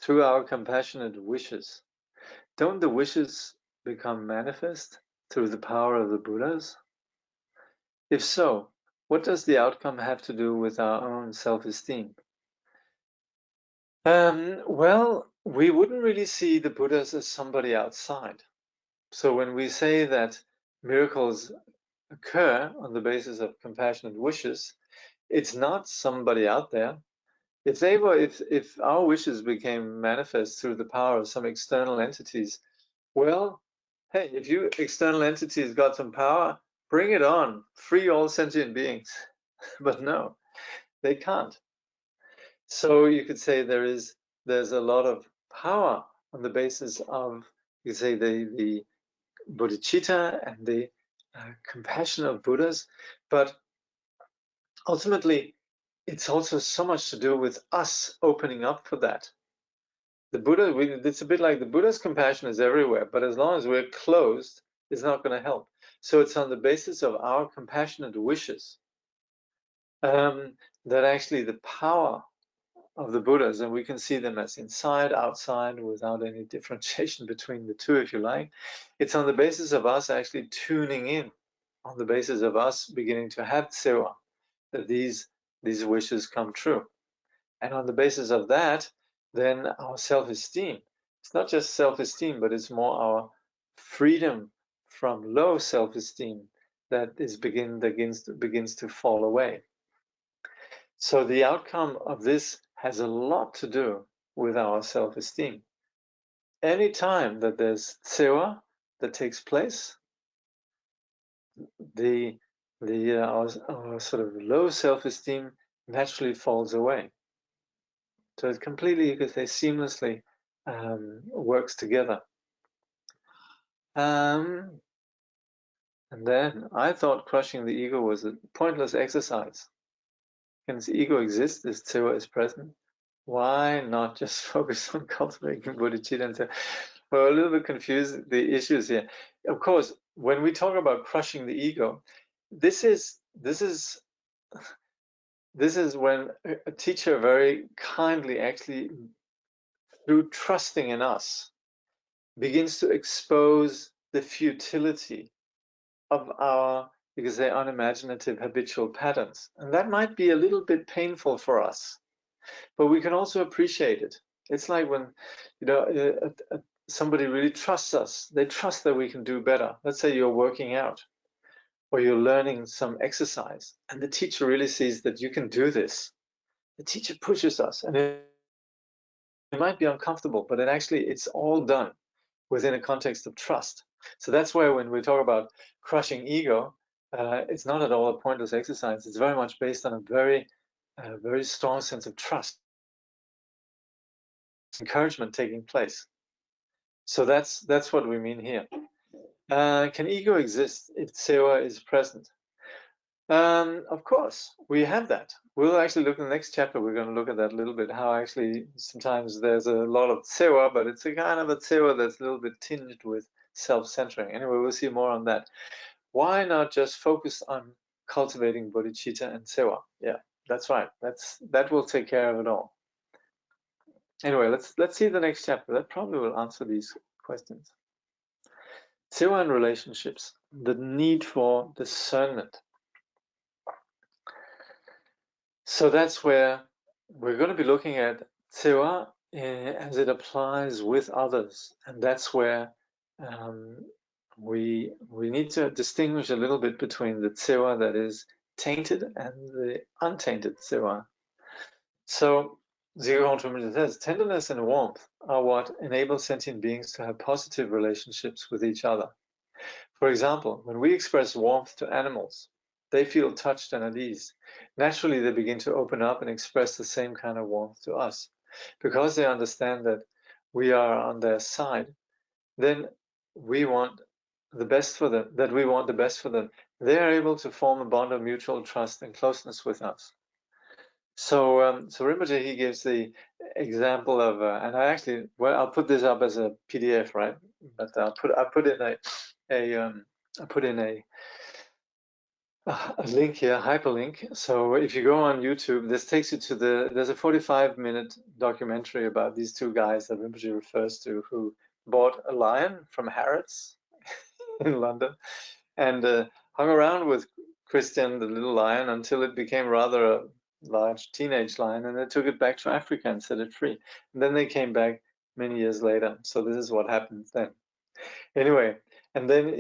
through our compassionate wishes, don't the wishes become manifest through the power of the Buddhas? If so, what does the outcome have to do with our own self-esteem? Well, we wouldn't really see the Buddhas as somebody outside. So when we say that miracles occur on the basis of compassionate wishes, it's not somebody out there. If our wishes became manifest through the power of some external entities, well, hey, if you external entities got some power, bring it on, free all sentient beings. But no, they can't. So you could say there's a lot of power on the basis of, you could say, the bodhicitta and the compassion of Buddhas, but ultimately it's also so much to do with us opening up for that. The Buddha, it's a bit like the Buddha's compassion is everywhere, but as long as we're closed, it's not going to help. So it's on the basis of our compassionate wishes that actually the power of the Buddhas, and we can see them as inside, outside, without any differentiation between the two, if you like. It's on the basis of us actually tuning in, on the basis of us beginning to have tsewa, that these wishes come true. And on the basis of that, then our self-esteem, it's not just self-esteem, but it's more our freedom from low self-esteem that begins to fall away. So the outcome of this has a lot to do with our self-esteem. Any time that there's tsewa that takes place, our sort of low self-esteem naturally falls away. So it completely, you could say, seamlessly works together. And then I thought crushing the ego was a pointless exercise. Can this ego exist if tsewa is present? Why not just focus on cultivating bodhicitta? And we're a little bit confused the issues here. Of course, when we talk about crushing the ego, this is when a teacher very kindly, actually, through trusting in us, begins to expose the futility of our, you could say, unimaginative habitual patterns. And that might be a little bit painful for us, but we can also appreciate it. It's like when, somebody really trusts us. They trust that we can do better. Let's say you're working out or you're learning some exercise, and the teacher really sees that you can do this. The teacher pushes us, and it might be uncomfortable, but it's all done within a context of trust. So that's where when we talk about crushing ego, it's not at all a pointless exercise. It's very much based on a very strong sense of trust, encouragement taking place. So that's what we mean here. Can ego exist if tsewa is present? Of course, we have that. We'll actually look in the next chapter. We're going to look at that a little bit, how actually sometimes there's a lot of tsewa, but it's a kind of a tsewa that's a little bit tinged with self-centering. Anyway, we'll see more on that. Why not just focus on cultivating bodhicitta and tsewa? Yeah, that's right. That will take care of it all. Anyway, let's see the next chapter. That probably will answer these questions. Tsewa and relationships, the need for discernment. So that's where we're going to be looking at tsewa as it applies with others, and that's where we need to distinguish a little bit between the tsewa that is tainted and the untainted tsewa. So Kongtrul says, tenderness and warmth are what enable sentient beings to have positive relationships with each other. For example, when we express warmth to animals, they feel touched and at ease. Naturally, they begin to open up and express the same kind of warmth to us. Because they understand that we are on their side, then we want the best for them, They are able to form a bond of mutual trust and closeness with us. So Rinpoche, he gives the example of, and I actually, well, I'll put this up as a PDF, right? But I put in a link here, hyperlink. So if you go on YouTube, this takes you to there's a 45-minute documentary about these two guys that Rinpoche refers to, who bought a lion from Harrods in London and hung around with Christian, the little lion, until it became rather a large teenage lion, and they took it back to Africa and set it free. And then they came back many years later. So this is what happened then. Anyway, and then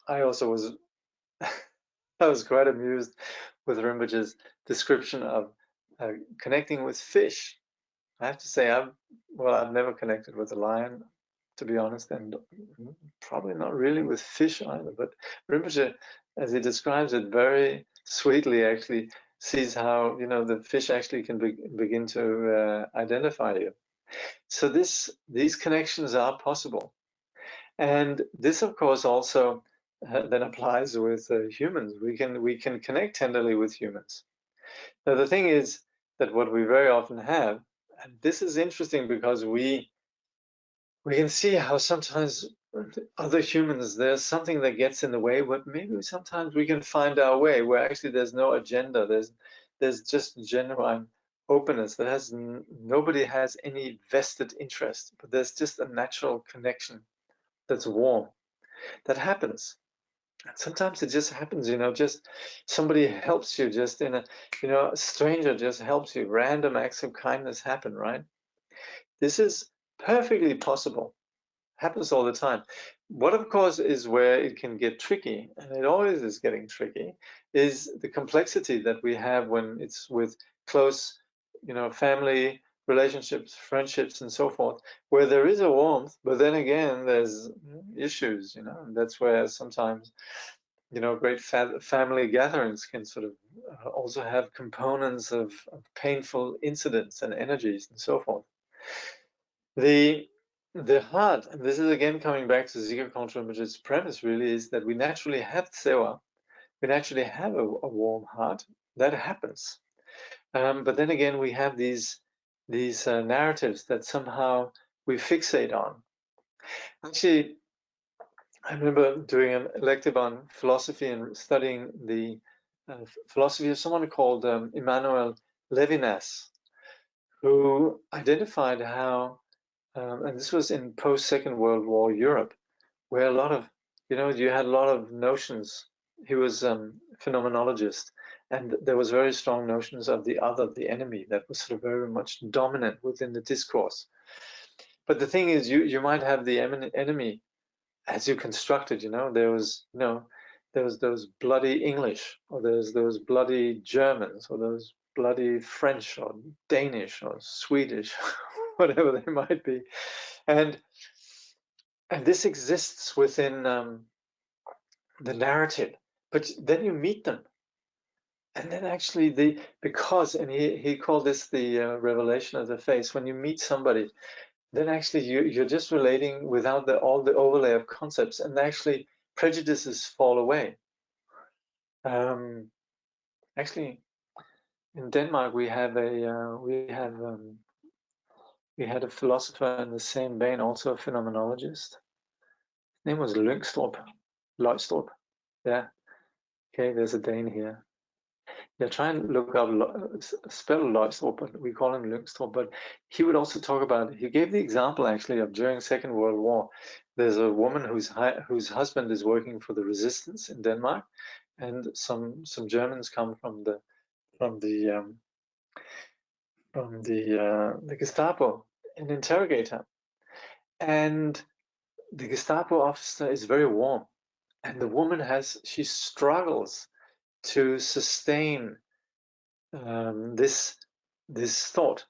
I also was I was quite amused with Rinpoche's description of connecting with fish. I have to say, I've never connected with a lion, to be honest, and probably not really with fish either. But Rinpoche, as he describes it very sweetly, actually sees how the fish actually can begin to identify you. So these connections are possible, and this, of course, also then applies with humans. We can connect tenderly with humans. Now the thing is that what we very often have, and this is interesting because we can see how sometimes other humans, there's something that gets in the way, but maybe sometimes we can find our way where actually there's no agenda, there's just genuine openness, that has nobody has any vested interest, but there's just a natural connection that's warm, that happens. And sometimes it just happens, just somebody helps you, just in a stranger just helps you, random acts of kindness happen, right? This is perfectly possible, happens all the time. What, of course, is where it can get tricky, and it always is getting tricky, is the complexity that we have when it's with close, family relationships, friendships, and so forth, where there is a warmth, but then again, there's issues, and that's where sometimes, great family gatherings can sort of also have components of painful incidents and energies and so forth. The heart, and this is again coming back to Dzigar Kongtrul, which its premise really is that we naturally have tsewa, we naturally have a warm heart. That happens, but then again we have these narratives that somehow we fixate on. Actually, I remember doing an elective on philosophy and studying the philosophy of someone called Immanuel Levinas, who identified how, and this was in post-Second World War Europe, where a lot of, you had a lot of notions. He was phenomenologist, and there was very strong notions of the other, the enemy, that was sort of very much dominant within the discourse. But the thing is, you might have the enemy as you constructed, there was those bloody English, or there's those bloody Germans, or those bloody French, or Danish, or Swedish, whatever they might be, and this exists within the narrative. But then you meet them, and then actually because, and he called this the revelation of the face. When you meet somebody, then actually you're just relating without all the overlay of concepts, and actually prejudices fall away. Actually, in Denmark we had a philosopher in the same vein, also a phenomenologist. His name was Løgstrup. Yeah. Okay, there's a Dane here. Yeah, try and look up, spell Løgstrup, but we call him Løgstrup. But he would also talk about, he gave the example actually of during Second World War, there's a woman whose husband is working for the resistance in Denmark, and some Germans come from the Gestapo and interrogate her. And the Gestapo officer is very warm, and the woman she struggles to sustain this thought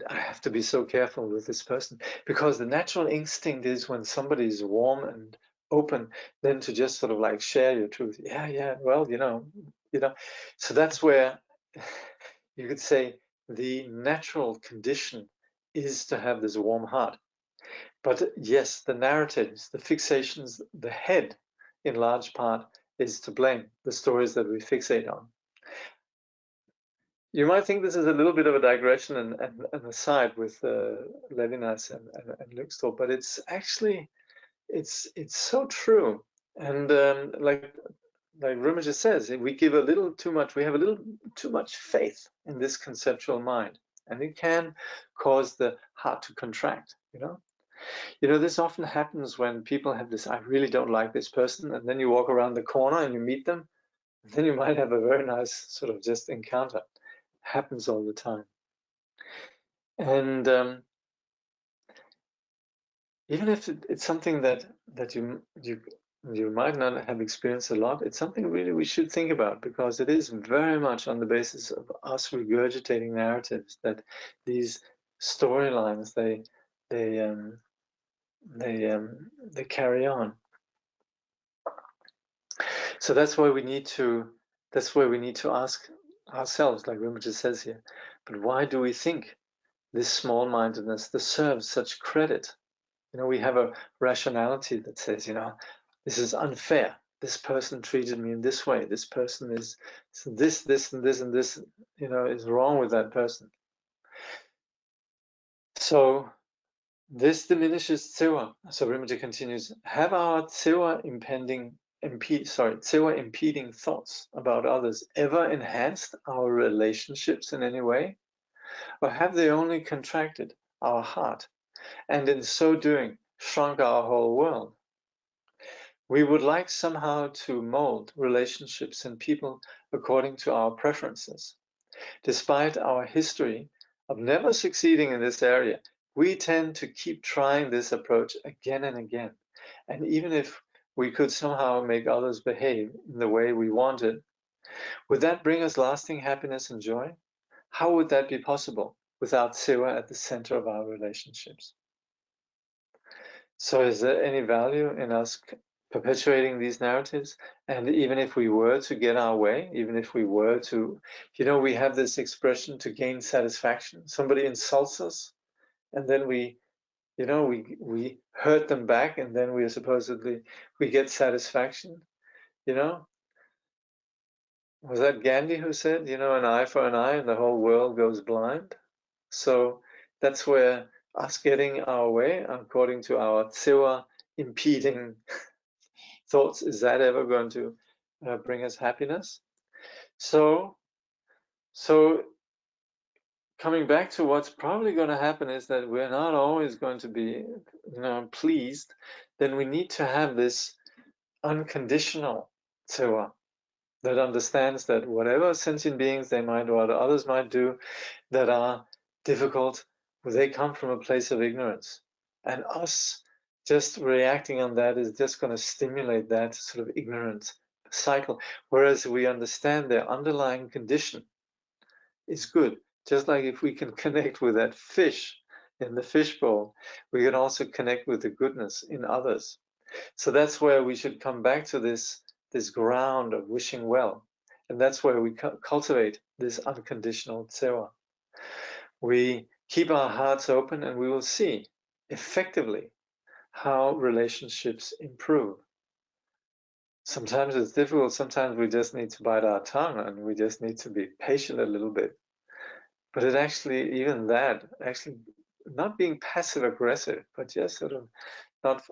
I have to be so careful with this person, because the natural instinct is when somebody is warm and open, then to just sort of like share your truth. Yeah, well, so that's where you could say the natural condition is to have this warm heart. But yes, the narratives, the fixations, the head in large part is to blame, the stories that we fixate on. You might think this is a little bit of a digression and aside with Levinas and Luxor, but it's actually, it's so true. And like Rinpoche says, we give a little too much, we have a little too much faith in this conceptual mind, and it can cause the heart to contract, this often happens when people have this, I really don't like this person, and then you walk around the corner and you meet them, and then you might have a very nice sort of just encounter. Happens all the time. And even if it's something that you might not have experienced a lot, it's something really we should think about, because it is very much on the basis of us regurgitating narratives that these storylines they carry on. So that's why we need to ask ourselves, like Rinpoche says here, but why do we think this small-mindedness deserves such credit? We have a rationality that says, this is unfair. This person treated me in this way. This person is this, and this, and this, is wrong with that person. So this diminishes tsewa. So Rinpoche continues, have our tsewa impeding thoughts about others ever enhanced our relationships in any way? Or have they only contracted our heart, and in so doing shrunk our whole world? We would like somehow to mold relationships and people according to our preferences. Despite our history of never succeeding in this area, we tend to keep trying this approach again and again. And even if we could somehow make others behave in the way we wanted, would that bring us lasting happiness and joy? How would that be possible without Siwa at the center of our relationships? So is there any value in us perpetuating these narratives? And even if we were to get our way, even if we were to, we have this expression, to gain satisfaction. Somebody insults us, and then we hurt them back, and then we get satisfaction. Was that Gandhi who said, an eye for an eye and the whole world goes blind? So that's where us getting our way according to our tsewa impeding thoughts, is that ever going to bring us happiness? So coming back to what's probably going to happen is that we're not always going to be pleased. Then we need to have this unconditional tsewa that understands that whatever sentient beings they might, or others might do that are difficult, they come from a place of ignorance, and us just reacting on that is just going to stimulate that sort of ignorant cycle, whereas we understand their underlying condition is good. Just like if we can connect with that fish in the fishbowl, we can also connect with the goodness in others. So that's where we should come back to this ground of wishing well, and that's where we cultivate this unconditional tsewa. We keep our hearts open, and we will see effectively how relationships improve. Sometimes it's difficult. Sometimes we just need to bite our tongue, and we just need to be patient a little bit. But it actually, even that, actually not being passive aggressive, but just sort of not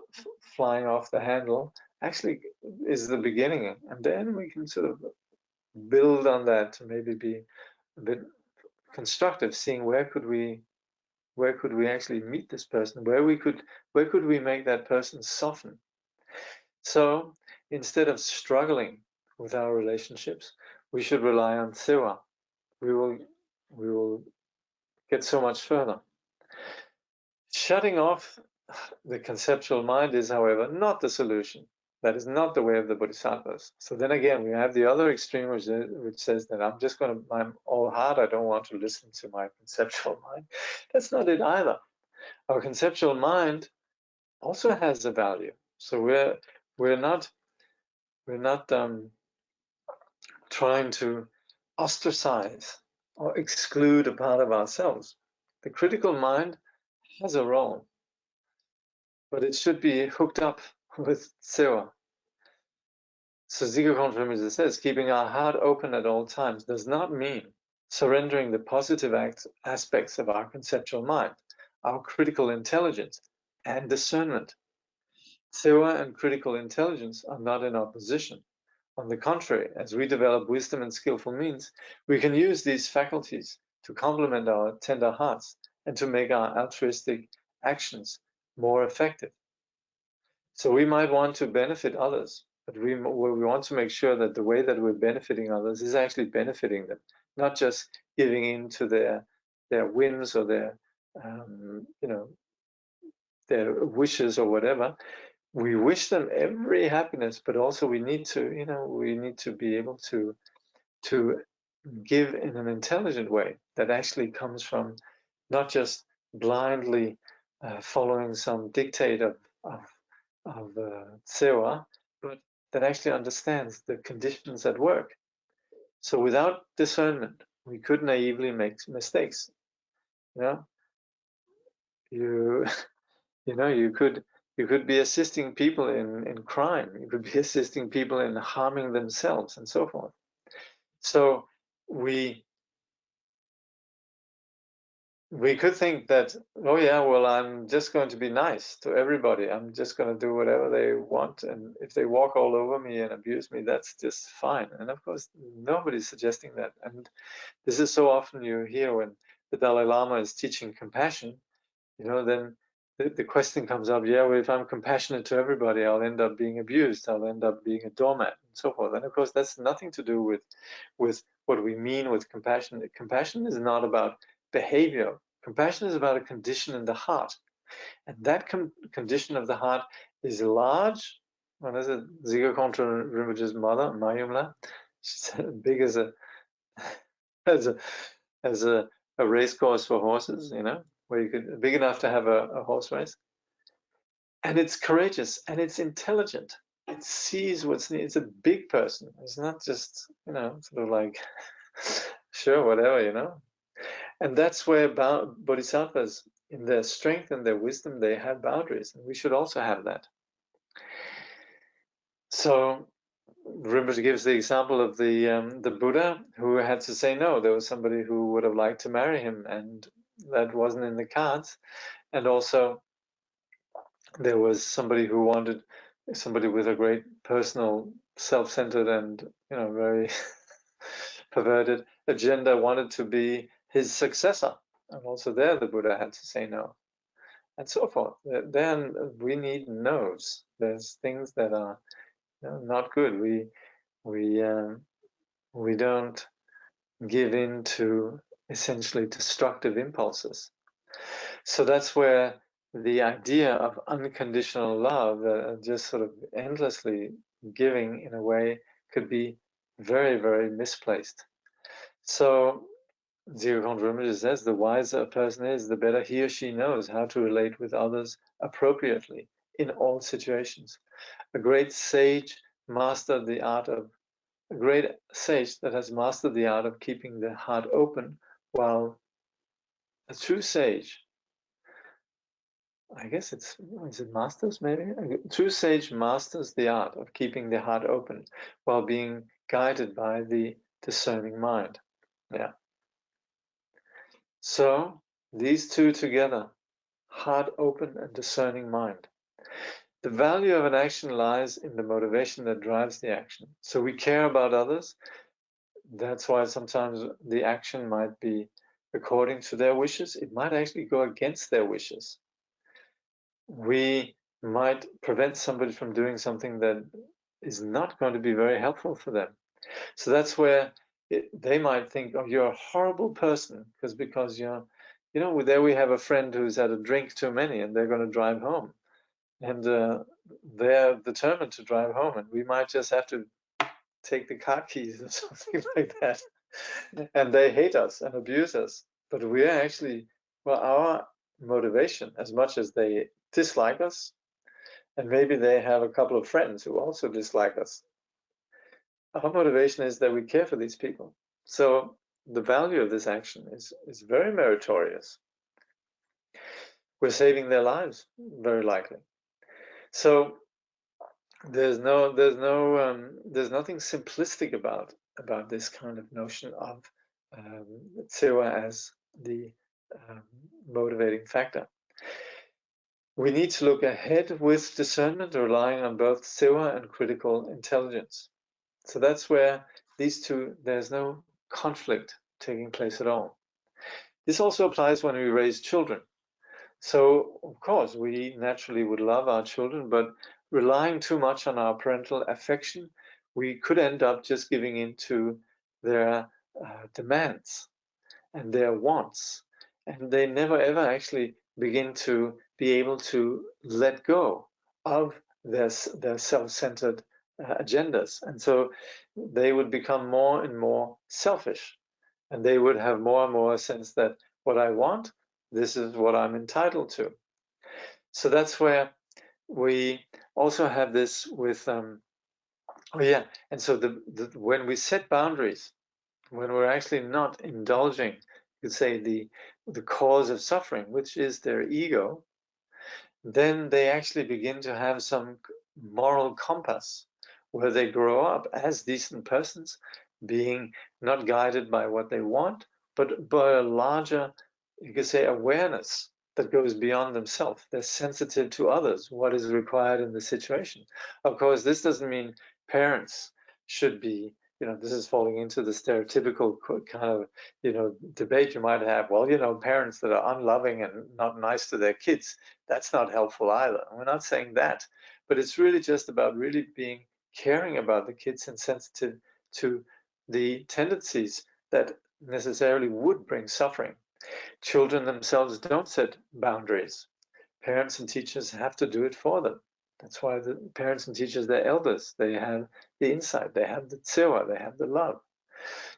flying off the handle, actually is the beginning. And then we can sort of build on that to maybe be a bit constructive, seeing where could we actually meet this person, where could we make that person soften. So instead of struggling with our relationships, we should rely on Siwa. We will get so much further. Shutting off the conceptual mind is, however, not the solution. That is not the way of the Bodhisattvas. So then again, we have the other extreme, which says that I'm all heart, I don't want to listen to my conceptual mind. That's not it either. Our conceptual mind also has a value. So we're not trying to ostracize or exclude a part of ourselves. The critical mind has a role, but it should be hooked up with Sewa. So Dzigar says, keeping our heart open at all times does not mean surrendering the positive aspects of our conceptual mind, our critical intelligence, and discernment. Sewa and critical intelligence are not in opposition. On the contrary, as we develop wisdom and skillful means, we can use these faculties to complement our tender hearts and to make our altruistic actions more effective. So we might want to benefit others, but we want to make sure that the way that we're benefiting others is actually benefiting them, not just giving in to their whims or their their wishes or whatever. We wish them every happiness, but also we need to be able to give in an intelligent way that actually comes from not just blindly following some dictate of Sewa, but that actually understands the conditions at work. So without discernment, we could naively make mistakes. You could be assisting people in crime. You could be assisting people in harming themselves and so forth. So we could think that, oh yeah, well, I'm just going to be nice to everybody. I'm just going to do whatever they want. And if they walk all over me and abuse me, that's just fine. And of course, nobody's suggesting that. And this is so often you hear when the Dalai Lama is teaching compassion, then the question comes up, yeah, well, if I'm compassionate to everybody, I'll end up being abused. I'll end up being a doormat and so forth. And of course, that's nothing to do with what we mean with compassion. Compassion is not about behavior. Compassion is about a condition in the heart. And that condition of the heart is large. What is it? Dzigar Kongtrul Rinpoche's mother, Mayumla, she's big as a race course for horses, where you could big enough to have a horse race. And it's courageous and it's intelligent. It sees what's needed. It's a big person. It's not just, sort of like, sure, whatever, And that's where bodhisattvas, in their strength and their wisdom, they have boundaries. And we should also have that. So Rinpoche gives the example of the Buddha who had to say no. There was somebody who would have liked to marry him, and that wasn't in the cards. And also, there was somebody who wanted somebody with a great personal, self-centered, and very perverted agenda wanted to be his successor, and also there the Buddha had to say no, and so forth. Then we need no's. There's things that are not good. We don't give in to essentially destructive impulses. So that's where the idea of unconditional love, just sort of endlessly giving in a way, could be very, very misplaced. So Dzigar Kongtrul says the wiser a person is, the better he or she knows how to relate with others appropriately in all situations. A great sage that has mastered the art of keeping the heart open, while a true sage, I guess is it masters maybe? A true sage masters the art of keeping the heart open while being guided by the discerning mind. Yeah. So these two together, heart open and discerning mind. The value of an action lies in the motivation that drives the action. So we care about others. That's why sometimes the action might be according to their wishes. It might actually go against their wishes. We might prevent somebody from doing something that is not going to be very helpful for them. So that's where they might think, oh, you're a horrible person because you're, there we have a friend who's had a drink too many and they're going to drive home. and they're determined to drive home, and we might just have to take the car keys or something like that. And they hate us and abuse us, but we're actually, well, our motivation, as much as they dislike us, and maybe they have a couple of friends who also dislike us, our motivation is that we care for these people. So the value of this action is very meritorious. We're saving their lives, very likely. So there's nothing simplistic about this kind of notion of Dzigar as the motivating factor. We need to look ahead with discernment, relying on both Dzigar and critical intelligence. So that's where these two, there's no conflict taking place at all. This also applies when we raise children. So, of course, we naturally would love our children, but relying too much on our parental affection, we could end up just giving in to their demands and their wants. And they never ever actually begin to be able to let go of their self-centered agendas. And so they would become more and more selfish. And they would have more and more a sense that what I want, this is what I'm entitled to. So that's where we also have this with, and so when we set boundaries, when we're actually not indulging, you could say, the cause of suffering, which is their ego, then they actually begin to have some moral compass where they grow up as decent persons, being not guided by what they want, but by a larger, you could say, awareness that goes beyond themselves. They're sensitive to others, what is required in the situation. Of course, this doesn't mean parents should be, this is falling into the stereotypical kind of, debate you might have. Well, parents that are unloving and not nice to their kids, that's not helpful either. We're not saying that, but it's really just about really caring about the kids and sensitive to the tendencies that necessarily would bring suffering. Children themselves don't set boundaries. Parents and teachers have to do it for them. That's why the parents and teachers, they're elders. They have the insight, they have the Dzigar, they have the love.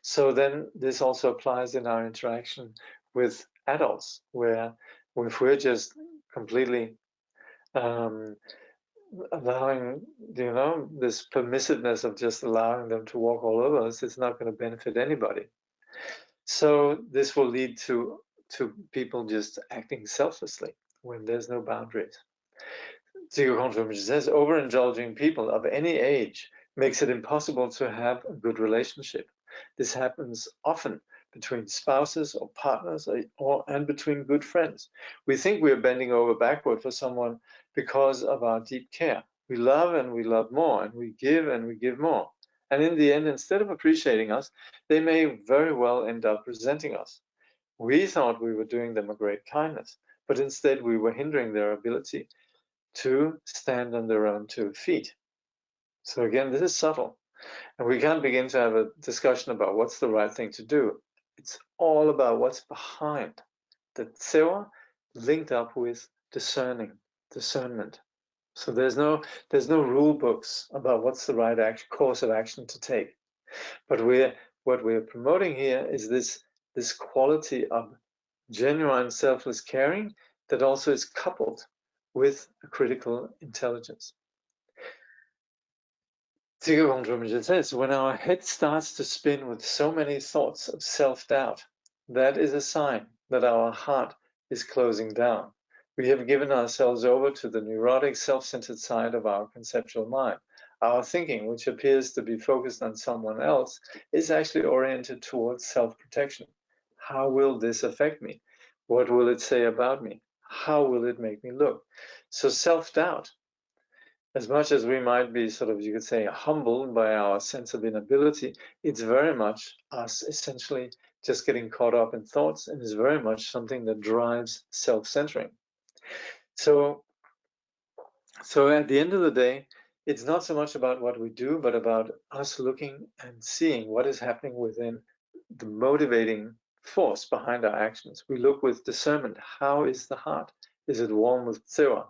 So then this also applies in our interaction with adults, where if we're just completely allowing, this permissiveness of just allowing them to walk all over us, it's not going to benefit anybody. So this will lead to people just acting selflessly when there's no boundaries. Kongtrul says overindulging people of any age makes it impossible to have a good relationship. This happens often between spouses or partners and between good friends. We think we are bending over backward for someone because of our deep care. We love and we love more, and we give more. And in the end, instead of appreciating us, they may very well end up resenting us. We thought we were doing them a great kindness, but instead we were hindering their ability to stand on their own 2 feet. So again, this is subtle. And we can't begin to have a discussion about what's the right thing to do. It's all about what's behind the Dzigar linked up with discernment. So there's no rule books about what's the right course of action to take. But what we're promoting here is this quality of genuine selfless caring that also is coupled with a critical intelligence. Dzigar says, when our head starts to spin with so many thoughts of self-doubt, that is a sign that our heart is closing down. We have given ourselves over to the neurotic, self-centered side of our conceptual mind. Our thinking, which appears to be focused on someone else, is actually oriented towards self-protection. How will this affect me? What will it say about me? How will it make me look? So self-doubt, as much as we might be sort of, you could say, humbled by our sense of inability, it's very much us essentially just getting caught up in thoughts, and is very much something that drives self-centering. So at the end of the day, it's not so much about what we do, but about us looking and seeing what is happening within the motivating force behind our actions. We look with discernment. How is the heart? Is it warm with Dzigar?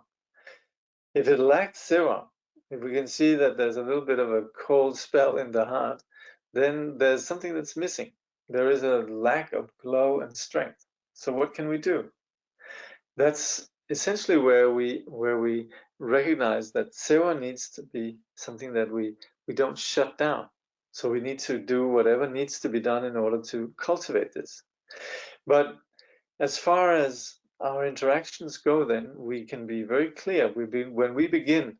If it lacked sewa, if we can see that there's a little bit of a cold spell in the heart, then there's something that's missing. There is a lack of glow and strength. So what can we do? That's essentially where we recognize that sewa needs to be something that we don't shut down. So we need to do whatever needs to be done in order to cultivate this. But as far as our interactions go, then we can be very clear. When we begin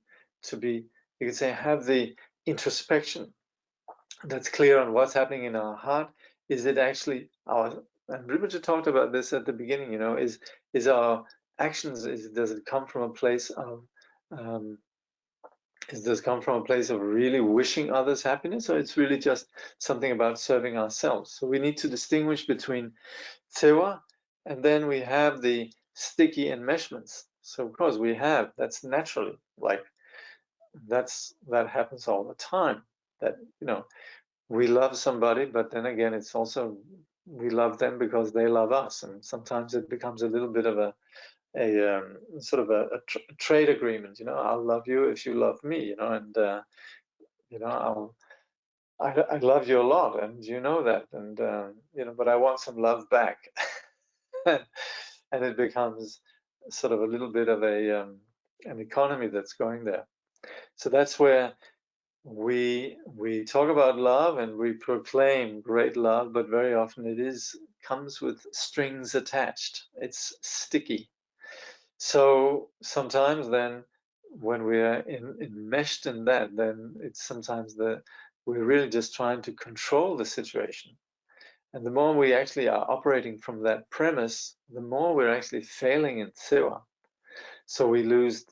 to be, you could say, have the introspection that's clear on what's happening in our heart. Is it actually our, and Rinpoche talked about this at the beginning, you know, is our actions, does it come from a place of, does it come from a place of really wishing others happiness, or it's really just something about serving ourselves? So we need to distinguish between sewa, and then we have the sticky enmeshments. So of course we have, that's naturally, like, that happens all the time, that, you know, we love somebody, but then again, it's also, we love them because they love us. And sometimes it becomes a little bit of a sort of a trade agreement, you know, I'll love you if you love me, you know, and, you know, I love you a lot, and you know that, and, you know, but I want some love back. And it becomes sort of a little bit of an economy that's going there. So that's where we talk about love and we proclaim great love, but very often it comes with strings attached. It's sticky. So sometimes then when we are enmeshed in that, then it's sometimes we're really just trying to control the situation. And the more we actually are operating from that premise, the more we're actually failing in sewa. So we lose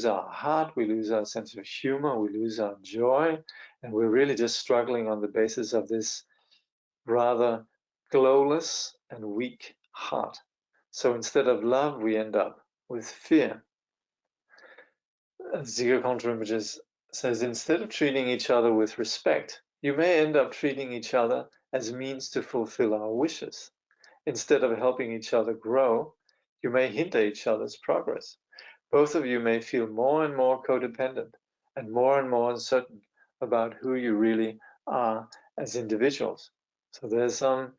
our heart, we lose our sense of humor, we lose our joy, and we're really just struggling on the basis of this rather glowless and weak heart. So instead of love, we end up with fear. Dzigar Kongtrul says, instead of treating each other with respect, you may end up treating each other as means to fulfill our wishes. Instead of helping each other grow, you may hinder each other's progress. Both of you may feel more and more codependent and more uncertain about who you really are as individuals. So there's some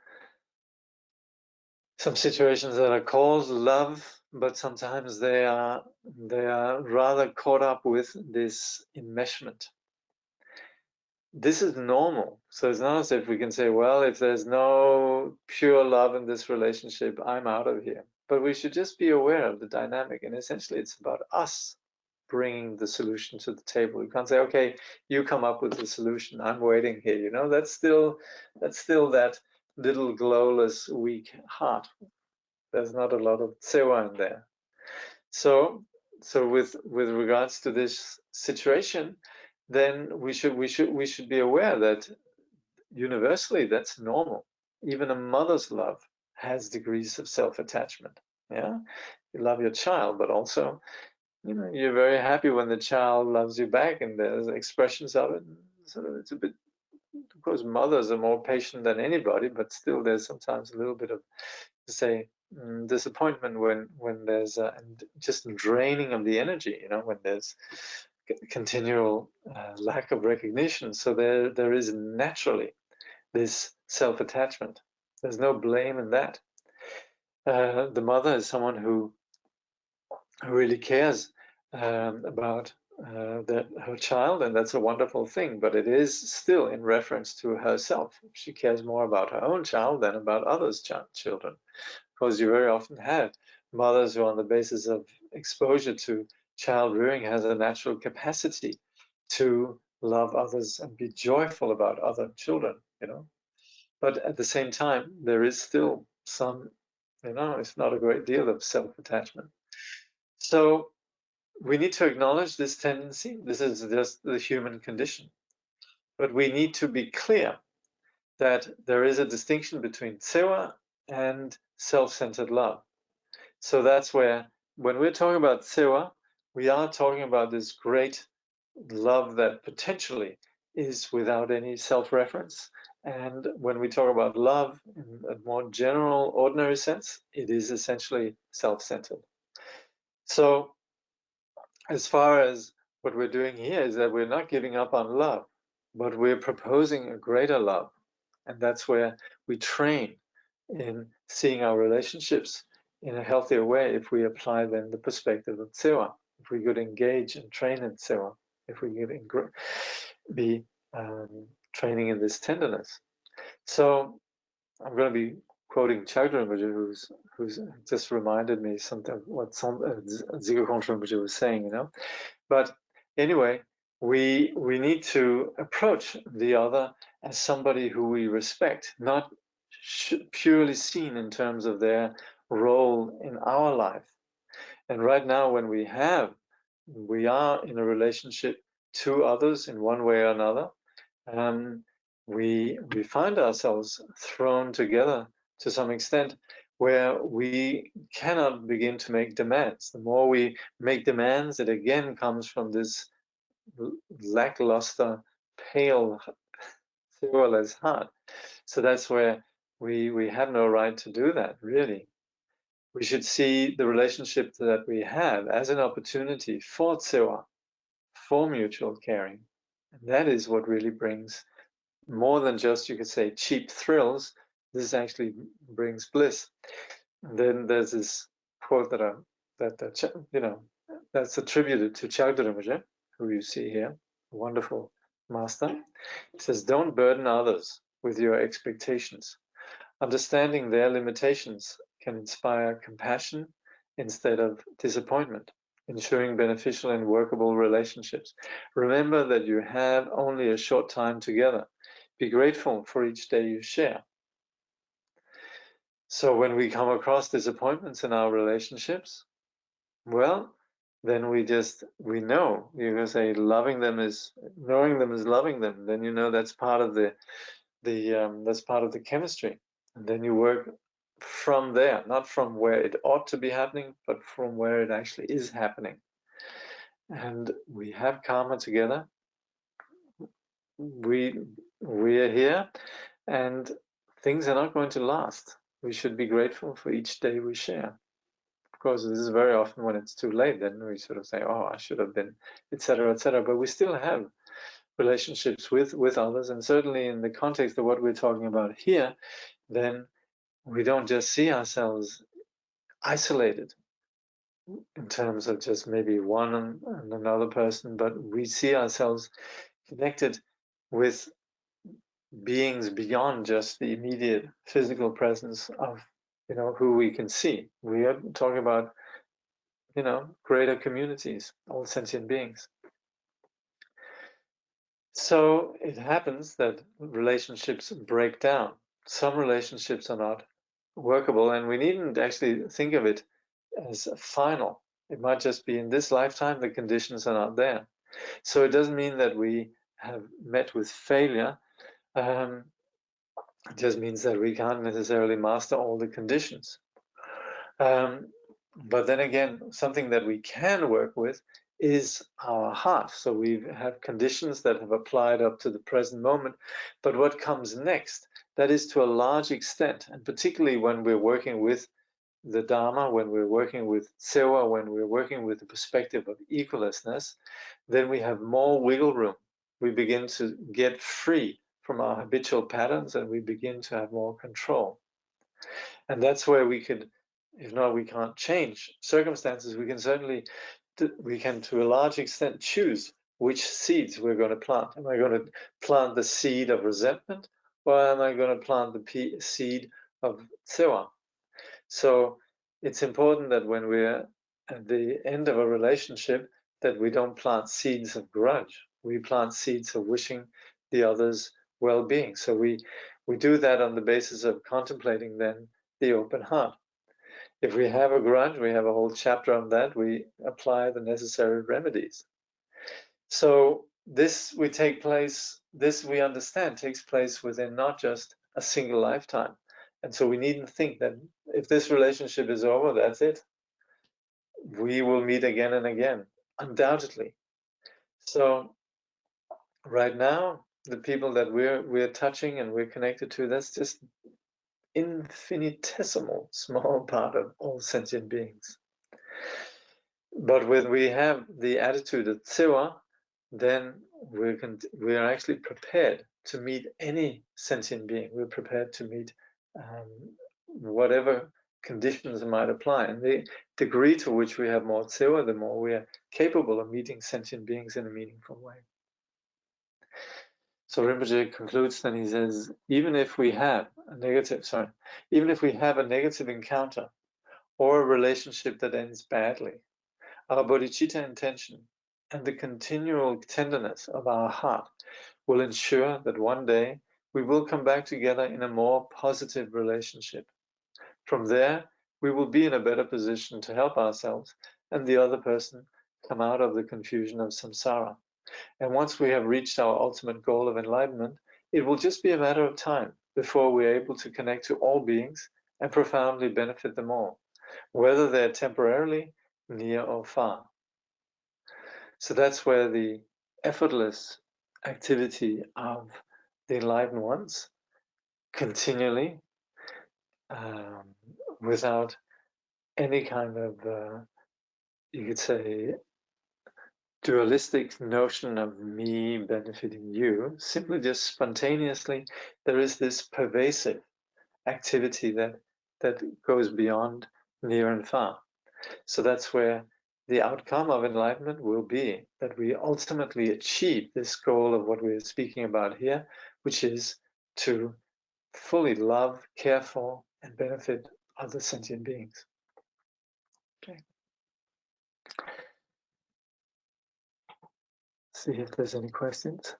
situations that are called love, but sometimes they are rather caught up with this enmeshment. This is normal. So it's not as if we can say, well, if there's no pure love in this relationship, I'm out of here. But we should just be aware of the dynamic, and essentially it's about us bringing the solution to the table. You can't say, okay, you come up with the solution, I'm waiting here. You know, that's still that little glowless, weak heart. There's not a lot of sewa in there. So with regards to this situation, then we should be aware that universally that's normal. Even a mother's love has degrees of self-attachment. Yeah, you love your child, but also, you know, you're very happy when the child loves you back, and there's expressions of it. So it's a bit, of course, mothers are more patient than anybody, but still there's sometimes a little bit of, say, disappointment when there's just draining of the energy, you know, when there's continual lack of recognition. So there is naturally this self-attachment. There's no blame in that. The mother is someone who really cares about her child, and that's a wonderful thing, but it is still in reference to herself. She cares more about her own child than about others' children, because you very often have mothers who, on the basis of exposure to child rearing, has a natural capacity to love others and be joyful about other children, you know. But at the same time, there is still some, you know, if not a great deal of self-attachment. So we need to acknowledge this tendency. This is just the human condition. But we need to be clear that there is a distinction between sewa and self-centered love. So that's where, when we're talking about sewa, we are talking about this great love that potentially is without any self-reference. And when we talk about love in a more general, ordinary sense, it is essentially self-centered. So as far as what we're doing here is that we're not giving up on love, but we're proposing a greater love. And that's where we train in seeing our relationships in a healthier way if we apply then the perspective of Tsewa, if we could engage and train in Tsewa, if we could be training in this tenderness. So I'm going to be quoting Chagdar Rinpoche, who's just reminded me something what Dzigar Kongtrul Rinpoche was saying, you know. But anyway, we need to approach the other as somebody who we respect, not purely seen in terms of their role in our life. And right now, when we are in a relationship to others in one way or another, we find ourselves thrown together to some extent where we cannot begin to make demands. The more we make demands, it again comes from this lackluster, pale, fearless heart. So that's where we have no right to do that, really. We should see the relationship that we have as an opportunity for tsewa, for mutual caring. And that is what really brings more than just, you could say, cheap thrills. This actually brings bliss. And then there's this quote that's attributed to Chagdar Rinpoche, who you see here, a wonderful master. It says, "Don't burden others with your expectations. Understanding their limitations can inspire compassion instead of disappointment, ensuring beneficial and workable relationships. Remember that you have only a short time together. Be grateful for each day you share." So when we come across disappointments in our relationships, well, then we know, you're going to say knowing them is loving them. Then you know that's part of that's part of the chemistry. And then you work from there, not from where it ought to be happening, but from where it actually is happening. And we have karma together. We are here, and things are not going to last. We should be grateful for each day we share. Of course, this is very often when it's too late, then we sort of say, oh, I should have been, etc., etc. But we still have relationships with others, and certainly in the context of what we're talking about here, then we don't just see ourselves isolated in terms of just maybe one and another person, but we see ourselves connected with beings beyond just the immediate physical presence of, who we can see. We are talking about, greater communities, all sentient beings. So it happens that relationships break down. Some relationships are not workable, and we needn't actually think of it as final. It might just be in this lifetime the conditions are not there. So it doesn't mean that we have met with failure. It just means that we can't necessarily master all the conditions. But then again, something that we can work with is our heart. So we have conditions that have applied up to the present moment. But what comes next, that is to a large extent, and particularly when we're working with the Dharma, when we're working with Tsewa, when we're working with the perspective of equalessness, then we have more wiggle room. We begin to get free from our habitual patterns, and we begin to have more control. And that's where we could, if not, we can't change circumstances. We can certainly, to a large extent, choose which seeds we're going to plant. Am I going to plant the seed of resentment, or am I going to plant the seed of Tsewa? So it's important that when we're at the end of a relationship, that we don't plant seeds of grudge. We plant seeds of wishing the other's well-being. So we do that on the basis of contemplating then the open heart. If we have a grudge, we have a whole chapter on that. We apply the necessary remedies. So this we understand takes place within not just a single lifetime. And so we needn't think that if this relationship is over, that's it. We will meet again and again, undoubtedly. So right now, the people that we're touching and we're connected to, that's just infinitesimal small part of all sentient beings. But when we have the attitude of Dzigar, then we are actually prepared to meet any sentient being. We're prepared to meet whatever conditions might apply. And the degree to which we have more Dzigar, the more we are capable of meeting sentient beings in a meaningful way. So Rinpoche concludes, then he says, even if we have a negative encounter or a relationship that ends badly, our bodhicitta intention and the continual tenderness of our heart will ensure that one day we will come back together in a more positive relationship. From there, we will be in a better position to help ourselves and the other person come out of the confusion of samsara. And once we have reached our ultimate goal of enlightenment, it will just be a matter of time before we're able to connect to all beings and profoundly benefit them all, whether they're temporarily near or far. So that's where the effortless activity of the enlightened ones continually, without any kind of, you could say, dualistic notion of me benefiting you, simply just spontaneously, there is this pervasive activity that goes beyond near and far. So that's where the outcome of enlightenment will be, that we ultimately achieve this goal of what we're speaking about here, which is to fully love, care for, and benefit other sentient beings. Okay. See if there's any questions.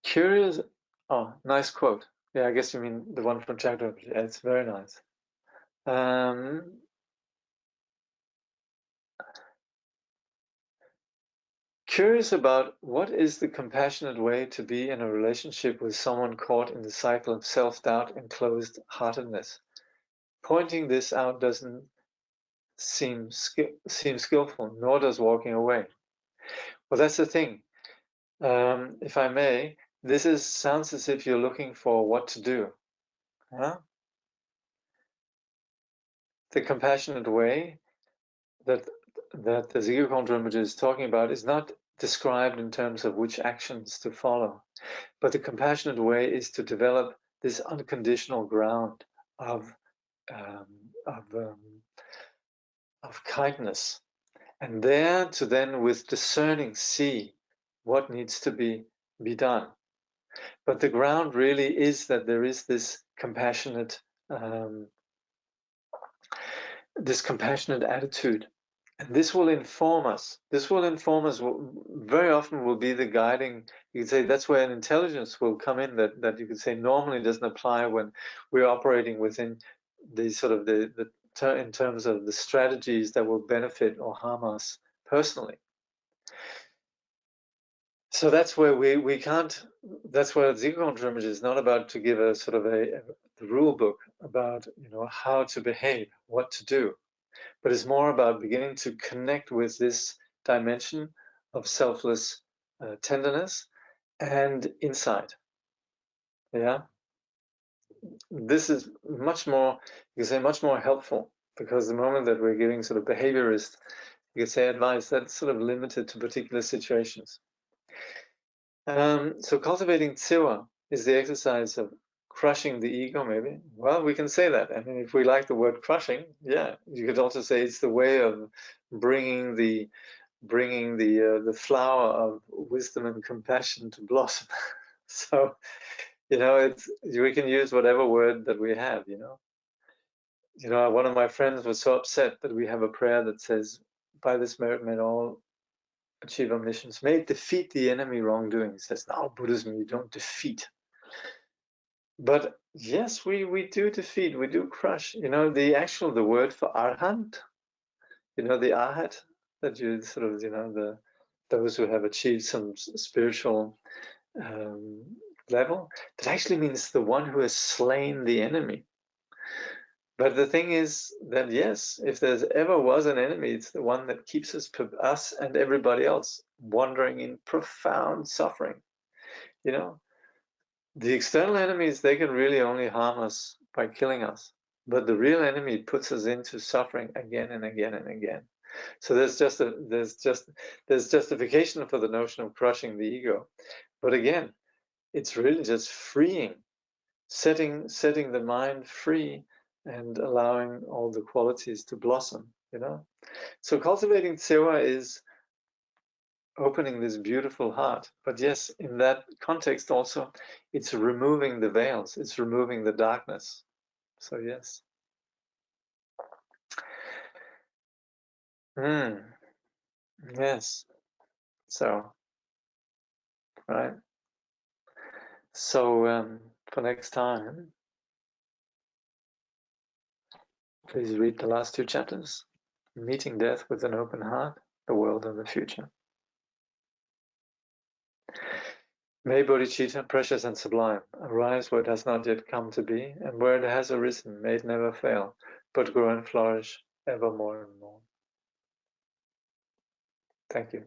Curious. Oh, nice quote. Yeah, I guess you mean the one from Jakob. Yeah, it's very nice. Curious about what is the compassionate way to be in a relationship with someone caught in the cycle of self-doubt and closed-heartedness. Pointing this out doesn't seem skillful, nor does walking away. Well, that's the thing. If I may, this sounds as if you're looking for what to do. Huh? The compassionate way that the Dzigar Kongtrul is talking about is not described in terms of which actions to follow, but the compassionate way is to develop this unconditional ground of kindness, and there to then with discerning see what needs to be done. But the ground really is that there is this compassionate attitude. And this will inform us. This will inform us. Very often will be the guiding. You could say that's where an intelligence will come in. That you could say normally doesn't apply when we're operating within the sort of in terms of the strategies that will benefit or harm us personally. So that's where we can't. That's where Dzigar Kongtrul is not about to give a sort of the rule book about how to behave, what to do. But it's more about beginning to connect with this dimension of selfless tenderness and insight. Yeah, this is much more, you can say, much more helpful, because the moment that we're giving sort of behaviorist, you could say, advice, that's sort of limited to particular situations. So cultivating Dzigar is the exercise of crushing the ego, maybe. Well, we can say that. I mean, if we like the word crushing, yeah, you could also say it's the way of bringing the flower of wisdom and compassion to blossom. So, we can use whatever word that we have. One of my friends was so upset that we have a prayer that says, "By this merit, may all achieve our missions. May it defeat the enemy wrongdoing." It says, "No, Buddhism, you don't defeat." But yes, we do defeat, we do crush. The word for arhat, the arhat, that you sort of, those who have achieved some spiritual level, that actually means the one who has slain the enemy. But the thing is that, yes, if there's ever was an enemy, it's the one that keeps us and everybody else wandering in profound suffering. The external enemies, they can really only harm us by killing us. but the real enemy puts us into suffering again and again and again. So there's justification for the notion of crushing the ego, but again, it's really just freeing, setting the mind free and allowing all the qualities to blossom, So cultivating Tsewa is opening this beautiful heart. But yes, in that context also, it's removing the veils, it's removing the darkness. So yes. Yes. So, right. So for next time, please read the last 2 chapters. Meeting Death with an Open Heart, the World and the Future. May bodhicitta, precious and sublime, arise where it has not yet come to be, and where it has arisen, may it never fail, but grow and flourish ever more and more. Thank you.